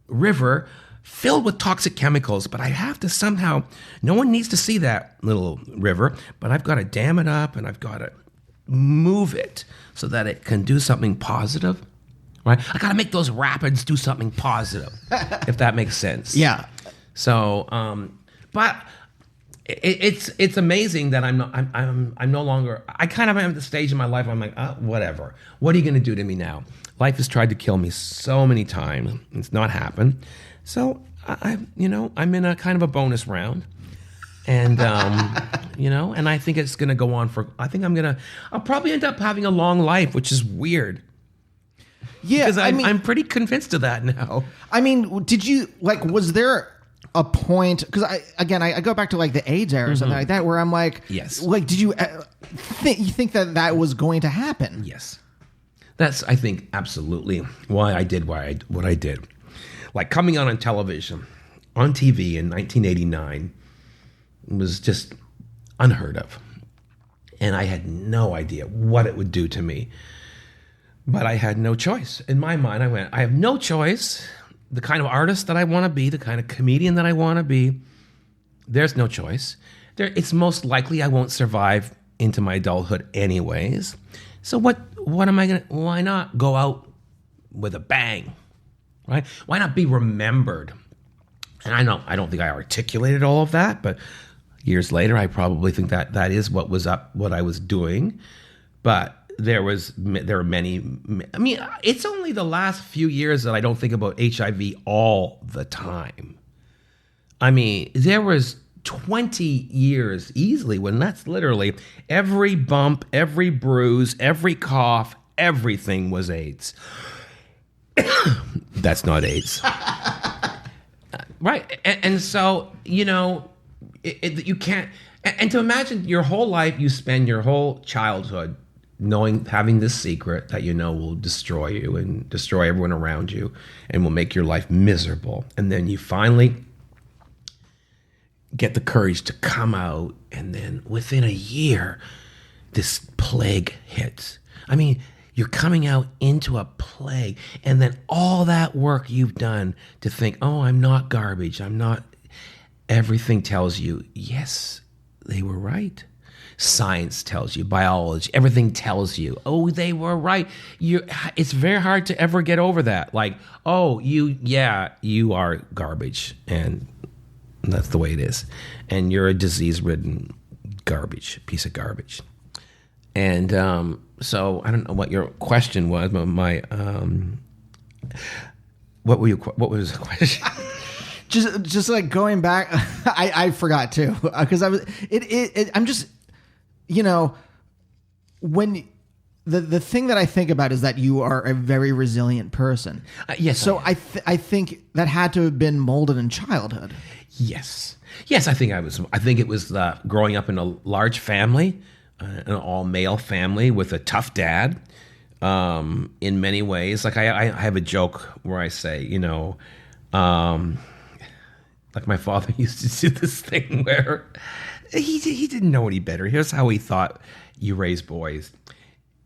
river filled with toxic chemicals, but I have to somehow, no one needs to see that little river, but I've got to dam it up and I've got to move it so that it can do something positive, right? I got to make those rapids do something positive, if that makes sense. Yeah. So, but it's amazing that I'm no longer, I kind of am at the stage in my life where I'm like, whatever. What are you going to do to me now? Life has tried to kill me so many times. It's not happened. So I'm in a kind of a bonus round, and and I think it's going to go on I'll probably end up having a long life, which is weird. Yeah, because I'm pretty convinced of that now. I mean, did you was there a point? Because I go back to like the AIDS era or something like that, where I'm like, yes, like, did you think that was going to happen? Yes, that's, I think, absolutely why I did what I did. Like coming on television, on TV in 1989 was just unheard of. And I had no idea what it would do to me. But I had no choice. In my mind, I have no choice. The kind of artist that I want to be, the kind of comedian that I want to be, there's no choice. It's most likely I won't survive into my adulthood anyways. So what am I going to, why not go out with a bang? Right? Why not be remembered? And I don't think I articulated all of that, but years later, I probably think that is what I was doing. But there are many. I mean, it's only the last few years that I don't think about HIV all the time. I mean, there was 20 years easily when that's literally every bump, every bruise, every cough, everything was AIDS. That's not AIDS. Right. And so, you can't, and to imagine your whole life, you spend your whole childhood having this secret that will destroy you and destroy everyone around you and will make your life miserable. And then you finally get the courage to come out, and then within a year, this plague hits. I mean, you're coming out into a plague, and then all that work you've done to think, oh, I'm not garbage, I'm not, everything tells you, yes, they were right. Science tells you, biology, everything tells you, oh, they were right. It's very hard to ever get over that. Like, oh, you are garbage, and that's the way it is. And you're a disease-ridden piece of garbage. And so I don't know what your question was, but what was the question? just like going back, I forgot too, because I'm just, when the thing that I think about is that you are a very resilient person. Yes. So I think that had to have been molded in childhood. Yes. I think it was growing up in a large family. An all-male family with a tough dad, in many ways. Like I have a joke where I say, like my father used to do this thing where he didn't know any better. Here's how he thought you raise boys.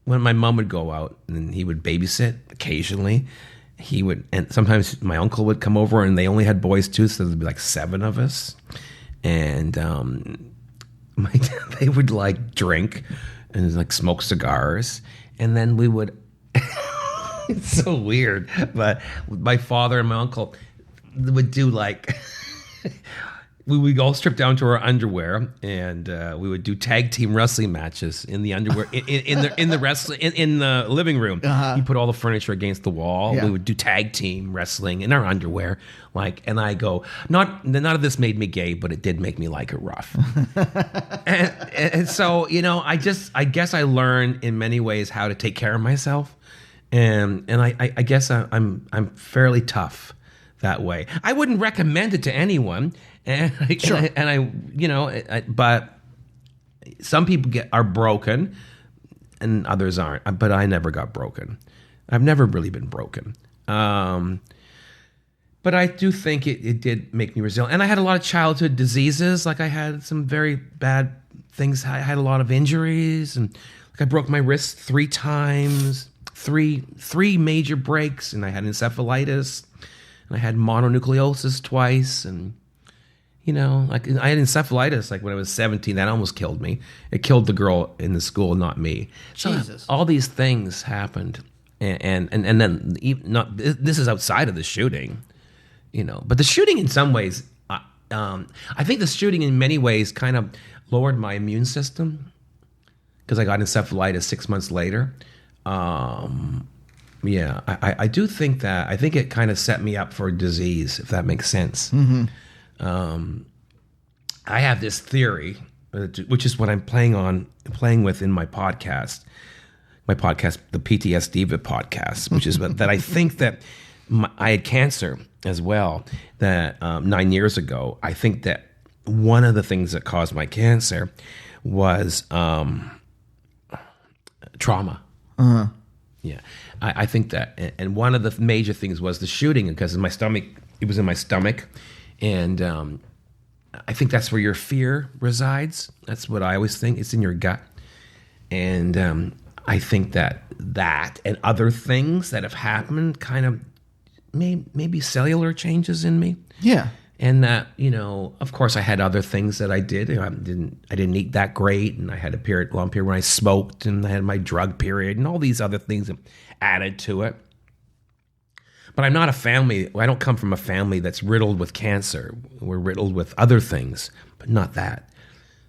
When my mom would go out and he would babysit occasionally, and sometimes my uncle would come over and they only had boys too, so there'd be like 7 of us. And they would like drink and like smoke cigars, and then we would it's so weird, but my father and my uncle would do like we would all strip down to our underwear, and we would do tag team wrestling matches in the underwear in the living room. You put all the furniture against the wall. Yeah. We would do tag team wrestling in our underwear. And I go, none of this made me gay, but it did make me like it rough. and so, I guess I learned in many ways how to take care of myself, and I guess I'm fairly tough that way. I wouldn't recommend it to anyone. Sure. But some people are broken and others aren't. But I never got broken. I've never really been broken. But I do think it did make me resilient. And I had a lot of childhood diseases. Like I had some very bad things. I had a lot of injuries, and I broke my wrist 3 times, three major breaks, and I had encephalitis, and I had mononucleosis twice, and like I had encephalitis like when I was 17. That almost killed me. It killed the girl in the school, not me. Jesus. So all these things happened, and then this is outside of the shooting, But the shooting, in some ways, I think the shooting in many ways kind of lowered my immune system because I got encephalitis 6 months later. Yeah, I do think that. I think it kind of set me up for disease, if that makes sense. Mm-hmm. I have this theory, which is what I'm playing with in my podcast, the PTSD podcast, which is that I think that I had cancer as well. That 9 years ago, I think that one of the things that caused my cancer was trauma. Uh-huh. Yeah, I think that, and one of the major things was the shooting, because in my stomach, it was in my stomach, and I think that's where your fear resides. That's what I always think. It's in your gut, and I think that and other things that have happened kind of maybe cellular changes in me. Yeah. And that, of course, I had other things that I did. I didn't eat that great, and I had a long period when I smoked, and I had my drug period, and all these other things added to it. But I'm not I don't come from a family that's riddled with cancer. We're riddled with other things, but not that.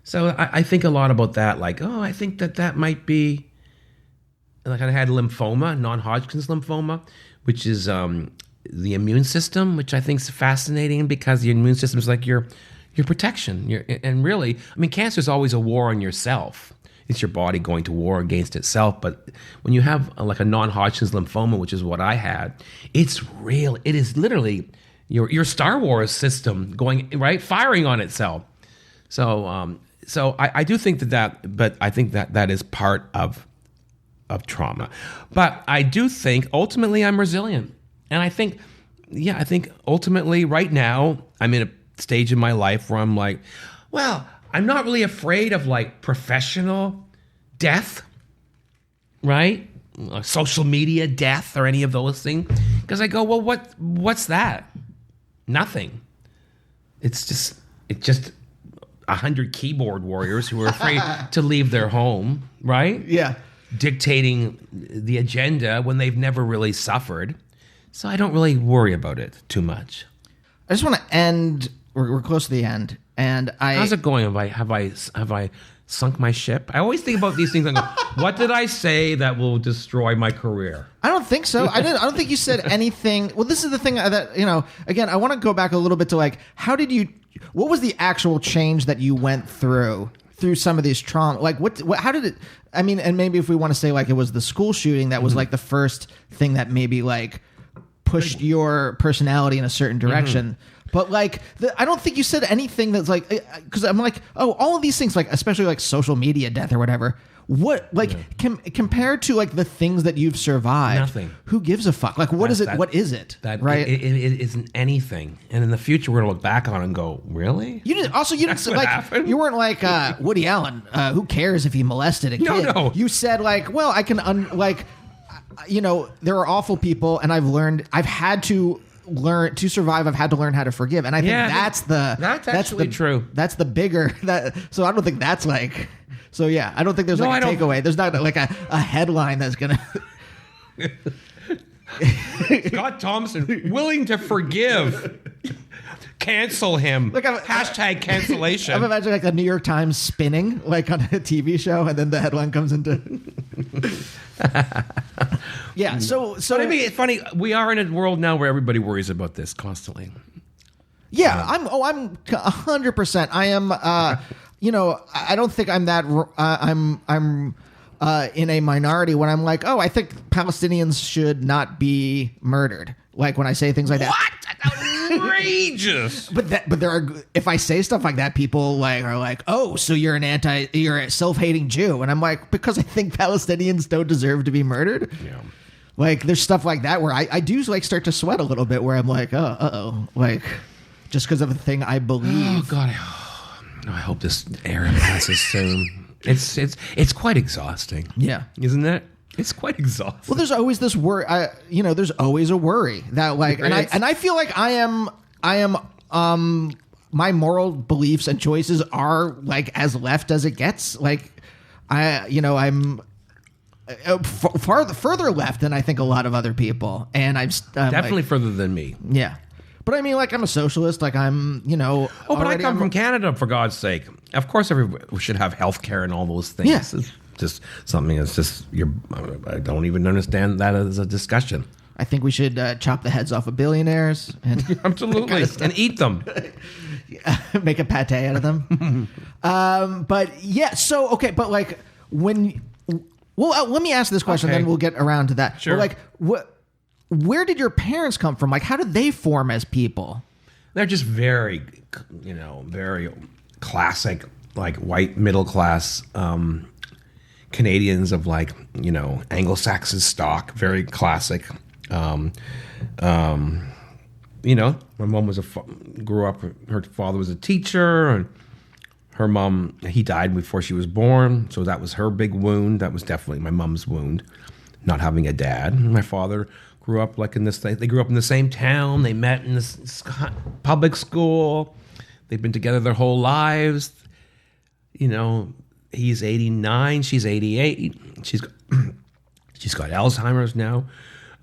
So I think a lot about that, like, I think that might be, like I had lymphoma, non-Hodgkin's lymphoma, which is the immune system, which I think is fascinating because the immune system is like your protection. And really, cancer is always a war on yourself. It's your body going to war against itself. But when you have like a non-Hodgkin's lymphoma, which is what I had, it is literally your Star Wars system going, right, firing on itself. So I do think but I think that is part of trauma. But I do think ultimately I'm resilient. And I think ultimately right now I'm in a stage in my life where I'm like, well, I'm not really afraid of like professional death, right? Social media death or any of those things. Because I go, well, what's that? Nothing. It's just 100 keyboard warriors who are afraid to leave their home, right? Yeah. Dictating the agenda when they've never really suffered. So I don't really worry about it too much. I just want to end. We're close to the end, and how's it going? Have I sunk my ship? I always think about these things and go, what did I say that will destroy my career? I don't think so. I don't think you said anything. Well, this is the thing that again, I want to go back a little bit to like, what was the actual change that you went through some of these trauma? Like how did it? And maybe if we want to say like it was the school shooting that was like the first thing that maybe like pushed your personality in a certain direction. Mm-hmm. But like, I don't think you said anything that's like, because I'm like, all of these things, like especially like social media death or whatever. What compared to like the things that you've survived? Nothing. Who gives a fuck? Like, what is it? What is it? That right? It isn't anything. And in the future, we're gonna look back on it and go, really? You didn't like happened? You weren't like Woody Allen. Who cares if he molested a kid? No. You said like, well, I can there are awful people, and I've had to learn to survive. I've had to learn how to forgive, and I think that's actually true. That's the bigger So I don't think that's like. So yeah, I don't think there's like a takeaway. There's not like a headline that's gonna. Scott Thompson willing to forgive. Cancel him. Hashtag cancellation. I'm imagining like the New York Times spinning like on a TV show, and then the headline comes into. Yeah. So but it's funny. We are in a world now where everybody worries about this constantly. Yeah. I'm 100%. I am. I don't think I'm that. I'm in a minority when I'm like, I think Palestinians should not be murdered. Like when I say things like that. What? Outrageous. But there are. If I say stuff like that, people are like, so you're a self-hating Jew, and I'm like, because I think Palestinians don't deserve to be murdered. Yeah. Like there's stuff like that where I do like start to sweat a little bit where I'm like, like just because of a thing I believe. Oh God. I hope this era passes soon. It's quite exhausting. Yeah. Isn't it? It's quite exhausting. Well, there's always this worry. There's always a worry that like, and I feel like I am. My moral beliefs and choices are like as left as it gets. Like, I'm further left than I think a lot of other people, and I'm definitely further than me. Yeah. But I mean, like, I'm a socialist. Like, I'm, Oh, but I come from Canada, for God's sake. Of course, we should have health care and all those things. Yeah. It's just something that's I don't even understand that as a discussion. I think we should chop the heads off of billionaires and absolutely and eat them. Make a pate out of them. But yeah, so okay, but like let me ask this question, then we'll get around to that. Sure. But like, where did your parents come from? Like, how did they form as people? They're just very, very classic, like white middle class Canadians of like, Anglo-Saxon stock, very classic. My mom grew up. Her father was a teacher, and her mom, he died before she was born, so that was her big wound. That was definitely my mom's wound, not having a dad. My father grew up like in this thing. They grew up in the same town. They met in this public school. They've been together their whole lives. He's 89. She's 88. She's got Alzheimer's now,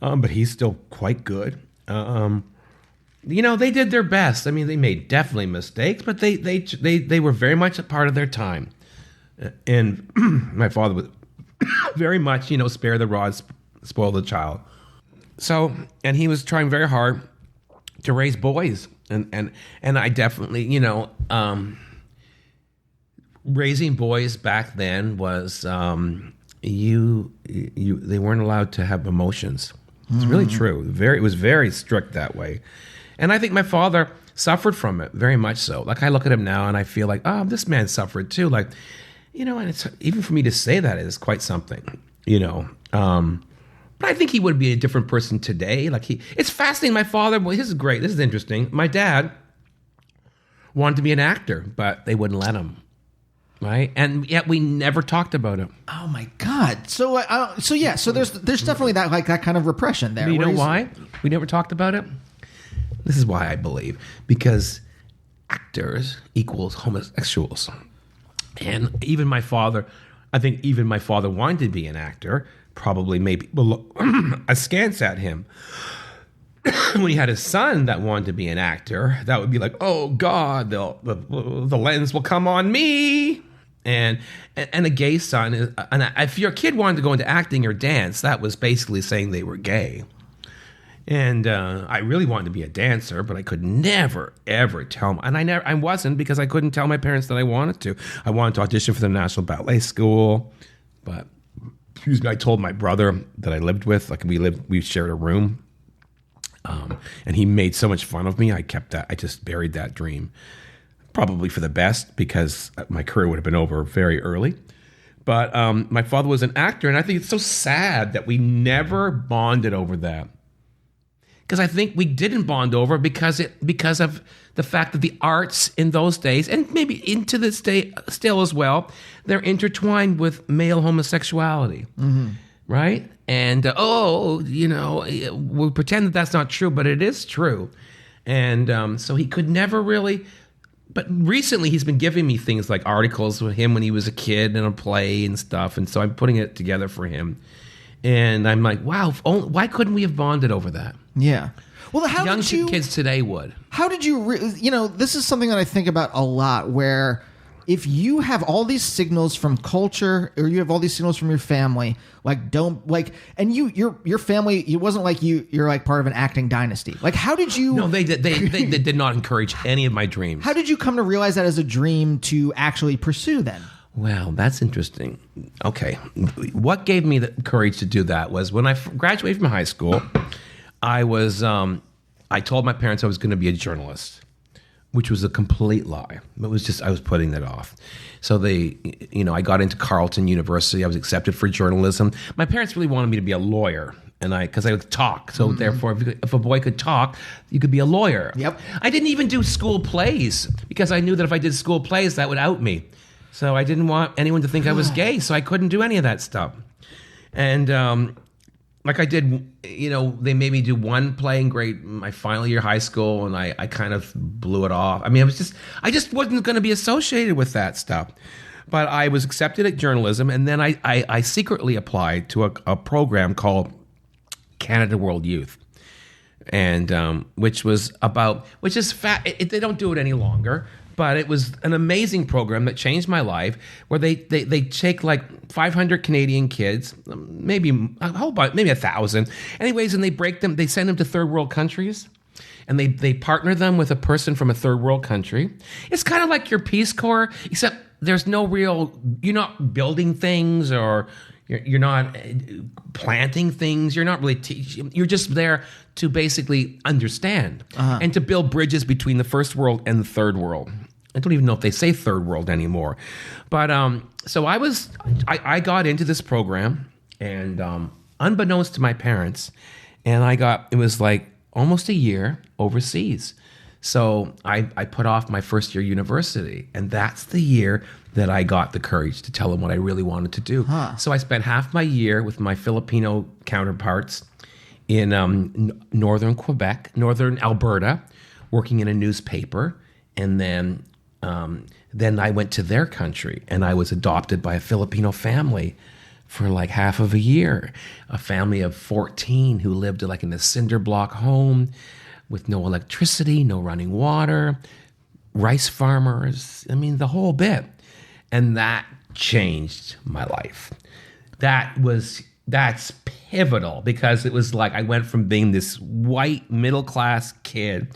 but he's still quite good. They did their best. I mean, they made definitely mistakes, but they were very much a part of their time. And my father was very much, spare the rod, spoil the child. So, and he was trying very hard to raise boys, and I definitely, raising boys back then was they weren't allowed to have emotions. It's really true. It was very strict that way. And I think my father suffered from it very much so. Like, I look at him now and I feel like, oh, this man suffered too. Like, and it's even for me to say that is quite something, but I think he would be a different person today. Like, it's fascinating. My father, well, this is great. This is interesting. My dad wanted to be an actor, but they wouldn't let him. Right, and yet we never talked about it. Oh my God! So there's definitely that kind of repression there. You know why we never talked about it? This is why I believe, because actors equals homosexuals, and even my father, I think even my father wanted to be an actor. Probably maybe askance at him. When he had a son that wanted to be an actor, that would be like, oh God, the lens will come on me. And a gay son is, and if your kid wanted to go into acting or dance, that was basically saying they were gay. And I really wanted to be a dancer, but I could never ever tell them. And I wasn't, because I couldn't tell my parents that I wanted to. I wanted to audition for the National Ballet School, but I told my brother that I lived with, like we shared a room. And he made so much fun of me. I just buried that dream. Probably for the best, because my career would have been over very early. But my father was an actor, and I think it's so sad that we never bonded over that. Because I think we didn't bond over because of the fact that the arts in those days, and maybe into this day still as well, they're intertwined with male homosexuality. Mm-hmm. Right? And, we pretend that that's not true, but it is true. And so he could never really... But recently he's been giving me things like articles with him when he was a kid and a play and stuff. And so I'm putting it together for him. And I'm like, wow, why couldn't we have bonded over that? Yeah. Well, Young kids today would. How did you... this is something that I think about a lot, where... if you have all these signals from culture, or you have all these signals from your family, and your family, it wasn't like you're like part of an acting dynasty. Like, how did you? No, they did not encourage any of my dreams. How did you come to realize that as a dream to actually pursue then? Well, that's interesting. Okay, what gave me the courage to do that was when I graduated from high school. I told my parents I was going to be a journalist, which was a complete lie. It was just, I was putting that off. So I got into Carleton University. I was accepted for journalism. My parents really wanted me to be a lawyer, because I could talk. So therefore, if a boy could talk, you could be a lawyer. Yep. I didn't even do school plays, because I knew that if I did school plays, that would out me. So I didn't want anyone to think I was gay, so I couldn't do any of that stuff. And like I did, they made me do one play in my final year of high school, and I kind of blew it off. I mean, I just wasn't going to be associated with that stuff. But I was accepted at journalism, and then I secretly applied to a program called Canada World Youth, and which is they don't do it any longer. But it was an amazing program that changed my life, where they take like 500 Canadian kids, maybe a whole bunch, maybe 1,000. Anyways, and they send them to third world countries, and they partner them with a person from a third world country. It's kind of like your Peace Corps, except there's no you're not building things, or you're not planting things. You're not really teaching. You're just there to basically understand and to build bridges between the first world and the third world. I don't even know if they say third world anymore. But so I got into this program, and unbeknownst to my parents, and it was like almost a year overseas. So I put off my first year university, and that's the year that I got the courage to tell them what I really wanted to do. So I spent half my year with my Filipino counterparts in northern Quebec, northern Alberta, working in a newspaper, and then I went to their country, and I was adopted by a Filipino family for like half of a year, a family of 14 who lived like in a cinder block home with no electricity, no running water, rice farmers. I mean, the whole bit. And that changed my life. That's pivotal, because it was like I went from being this white middle-class kid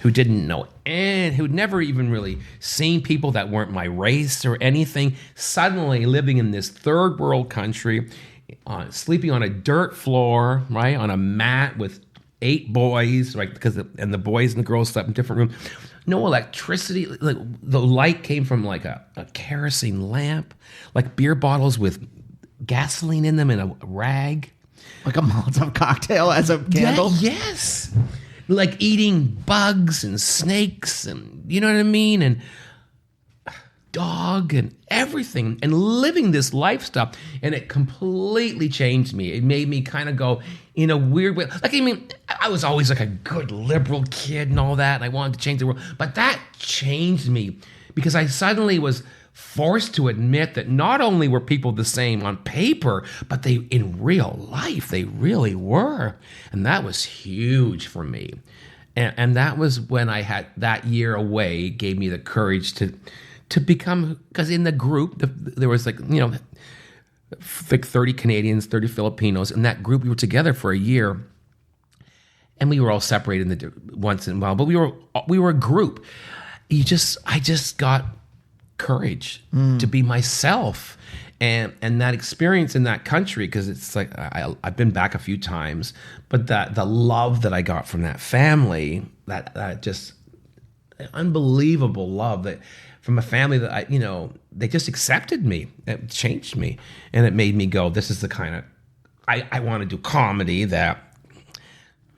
who didn't know and who'd never even really seen people that weren't my race or anything, suddenly living in this third world country, sleeping on a dirt floor, right, on a mat with 8 boys, right, and the boys and the girls slept in different rooms. No electricity. Like the light came from like a kerosene lamp, like beer bottles with gasoline in them in a rag. Like a Molotov cocktail as a candle? Yes. Like eating bugs and snakes, and you know what I mean? And dog and everything, and living this lifestyle. And it completely changed me. It made me kind of go in a weird way. Like, I mean, I was always like a good liberal kid and all that, and I wanted to change the world. But that changed me, because I suddenly was forced to admit that not only were people the same on paper, but they, in real life, they really were. And that was huge for me. And that was when I had that year away, gave me the courage to become, because in the group, there was like 30 Canadians, 30 Filipinos. In that group, we were together for a year, and we were all separated once in a while, but we were a group. I just got courage to be myself, and that experience in that country, because it's like I've been back a few times, but the love that I got from that family, that just unbelievable love that from a family that they just accepted me. It changed me, and it made me go, this is the kind of I want to do comedy that.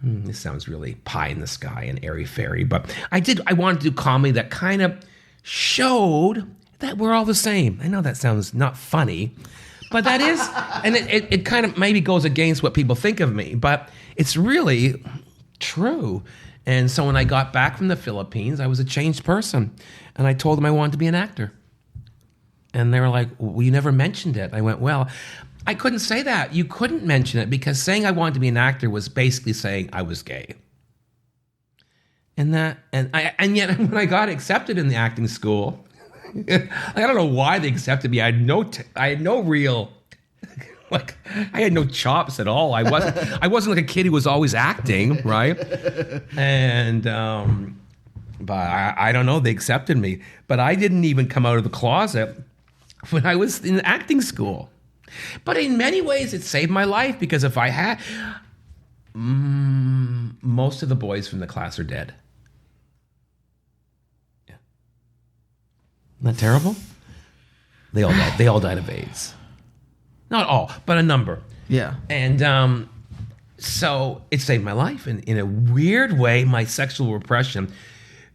This sounds really pie in the sky and airy fairy, but I wanted to do comedy that kind of showed that we're all the same. I know that sounds not funny, but that is, and it kind of maybe goes against what people think of me, but it's really true. And so when I got back from the Philippines, I was a changed person, and I told them I wanted to be an actor. And they were like, well, you never mentioned it. I went, well, I couldn't say that. You couldn't mention it, because saying I wanted to be an actor was basically saying I was gay. And yet when I got accepted in the acting school, I don't know why they accepted me. I had no real, like, I had no chops at all. I wasn't like a kid who was always acting, right? And but I don't know. They accepted me, but I didn't even come out of the closet when I was in acting school. But in many ways, it saved my life, because if I had, most of the boys from the class are dead. Yeah. Isn't that terrible? They all died of AIDS. Not all, but a number. Yeah. And so it saved my life. And in a weird way, my sexual repression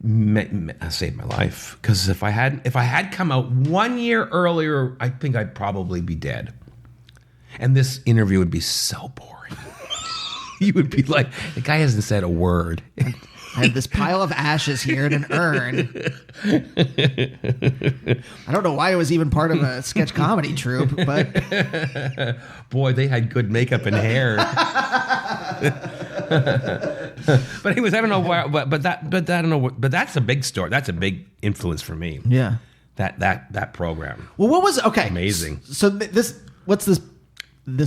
saved my life. Because if I had come out 1 year earlier, I think I'd probably be dead. And this interview would be so boring. You would be like, the guy hasn't said a word. I have this pile of ashes here in an urn. I don't know why it was even part of a sketch comedy troupe, but boy, they had good makeup and hair. But anyways, I don't know why, but I don't know. But that's a big story. That's a big influence for me. Yeah, that program. Well, what was amazing? So this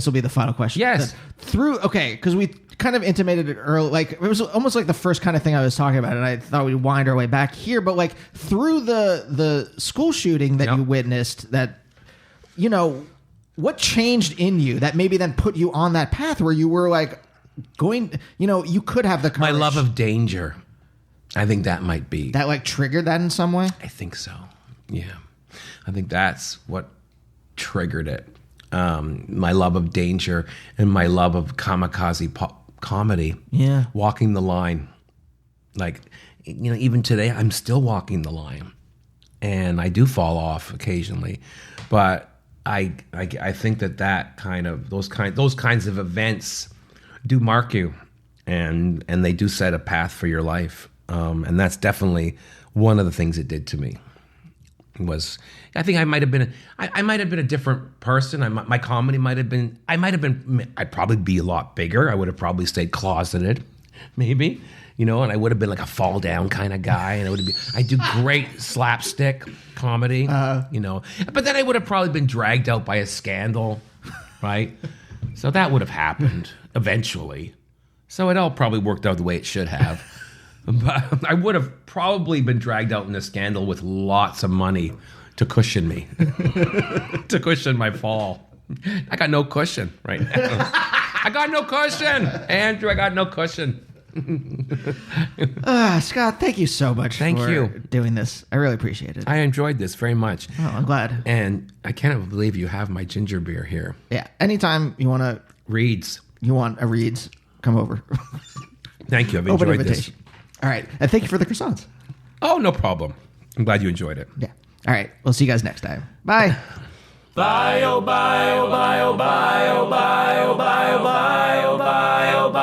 will be the final question. Yes. Because we kind of intimated it early, like it was almost like the first kind of thing I was talking about, and I thought we'd wind our way back here. But like through the school shooting that you witnessed, that what changed in you that maybe then put you on that path where you were like going, you could have the courage. My love of danger. I think that might be that like triggered that in some way. I think so. Yeah, I think that's what triggered it. My love of danger and my love of kamikaze comedy. Yeah. Walking the line. Like, even today, I'm still walking the line. And I do fall off occasionally. But I think that kind of, those kinds of events do mark you. And they do set a path for your life. And that's definitely one of the things it did to me. I think I might have been a different person. My comedy I'd probably be a lot bigger. I would have probably stayed closeted, maybe, and I would have been like a fall down kind of guy. And I do great slapstick comedy, but then I would have probably been dragged out by a scandal, right? So that would have happened eventually. So it all probably worked out the way it should have. But I would have probably been dragged out in a scandal with lots of money to cushion me, to cushion my fall. I got no cushion right now. I got no cushion, Andrew. I got no cushion. Scott, thank you so much for doing this. I really appreciate it. I enjoyed this very much. Oh, I'm glad. And I can't believe you have my ginger beer here. Yeah. Anytime you want to... Reeds. You want a Reeds, come over. Thank you. I've enjoyed this. All right. And thank you for the croissants. Oh, no problem. I'm glad you enjoyed it. Yeah. All right. We'll see you guys next time. Bye. Bye, oh, bye, oh, bye, oh, bye, oh, bye, oh, bye, oh, bye, oh, bye, oh, bye.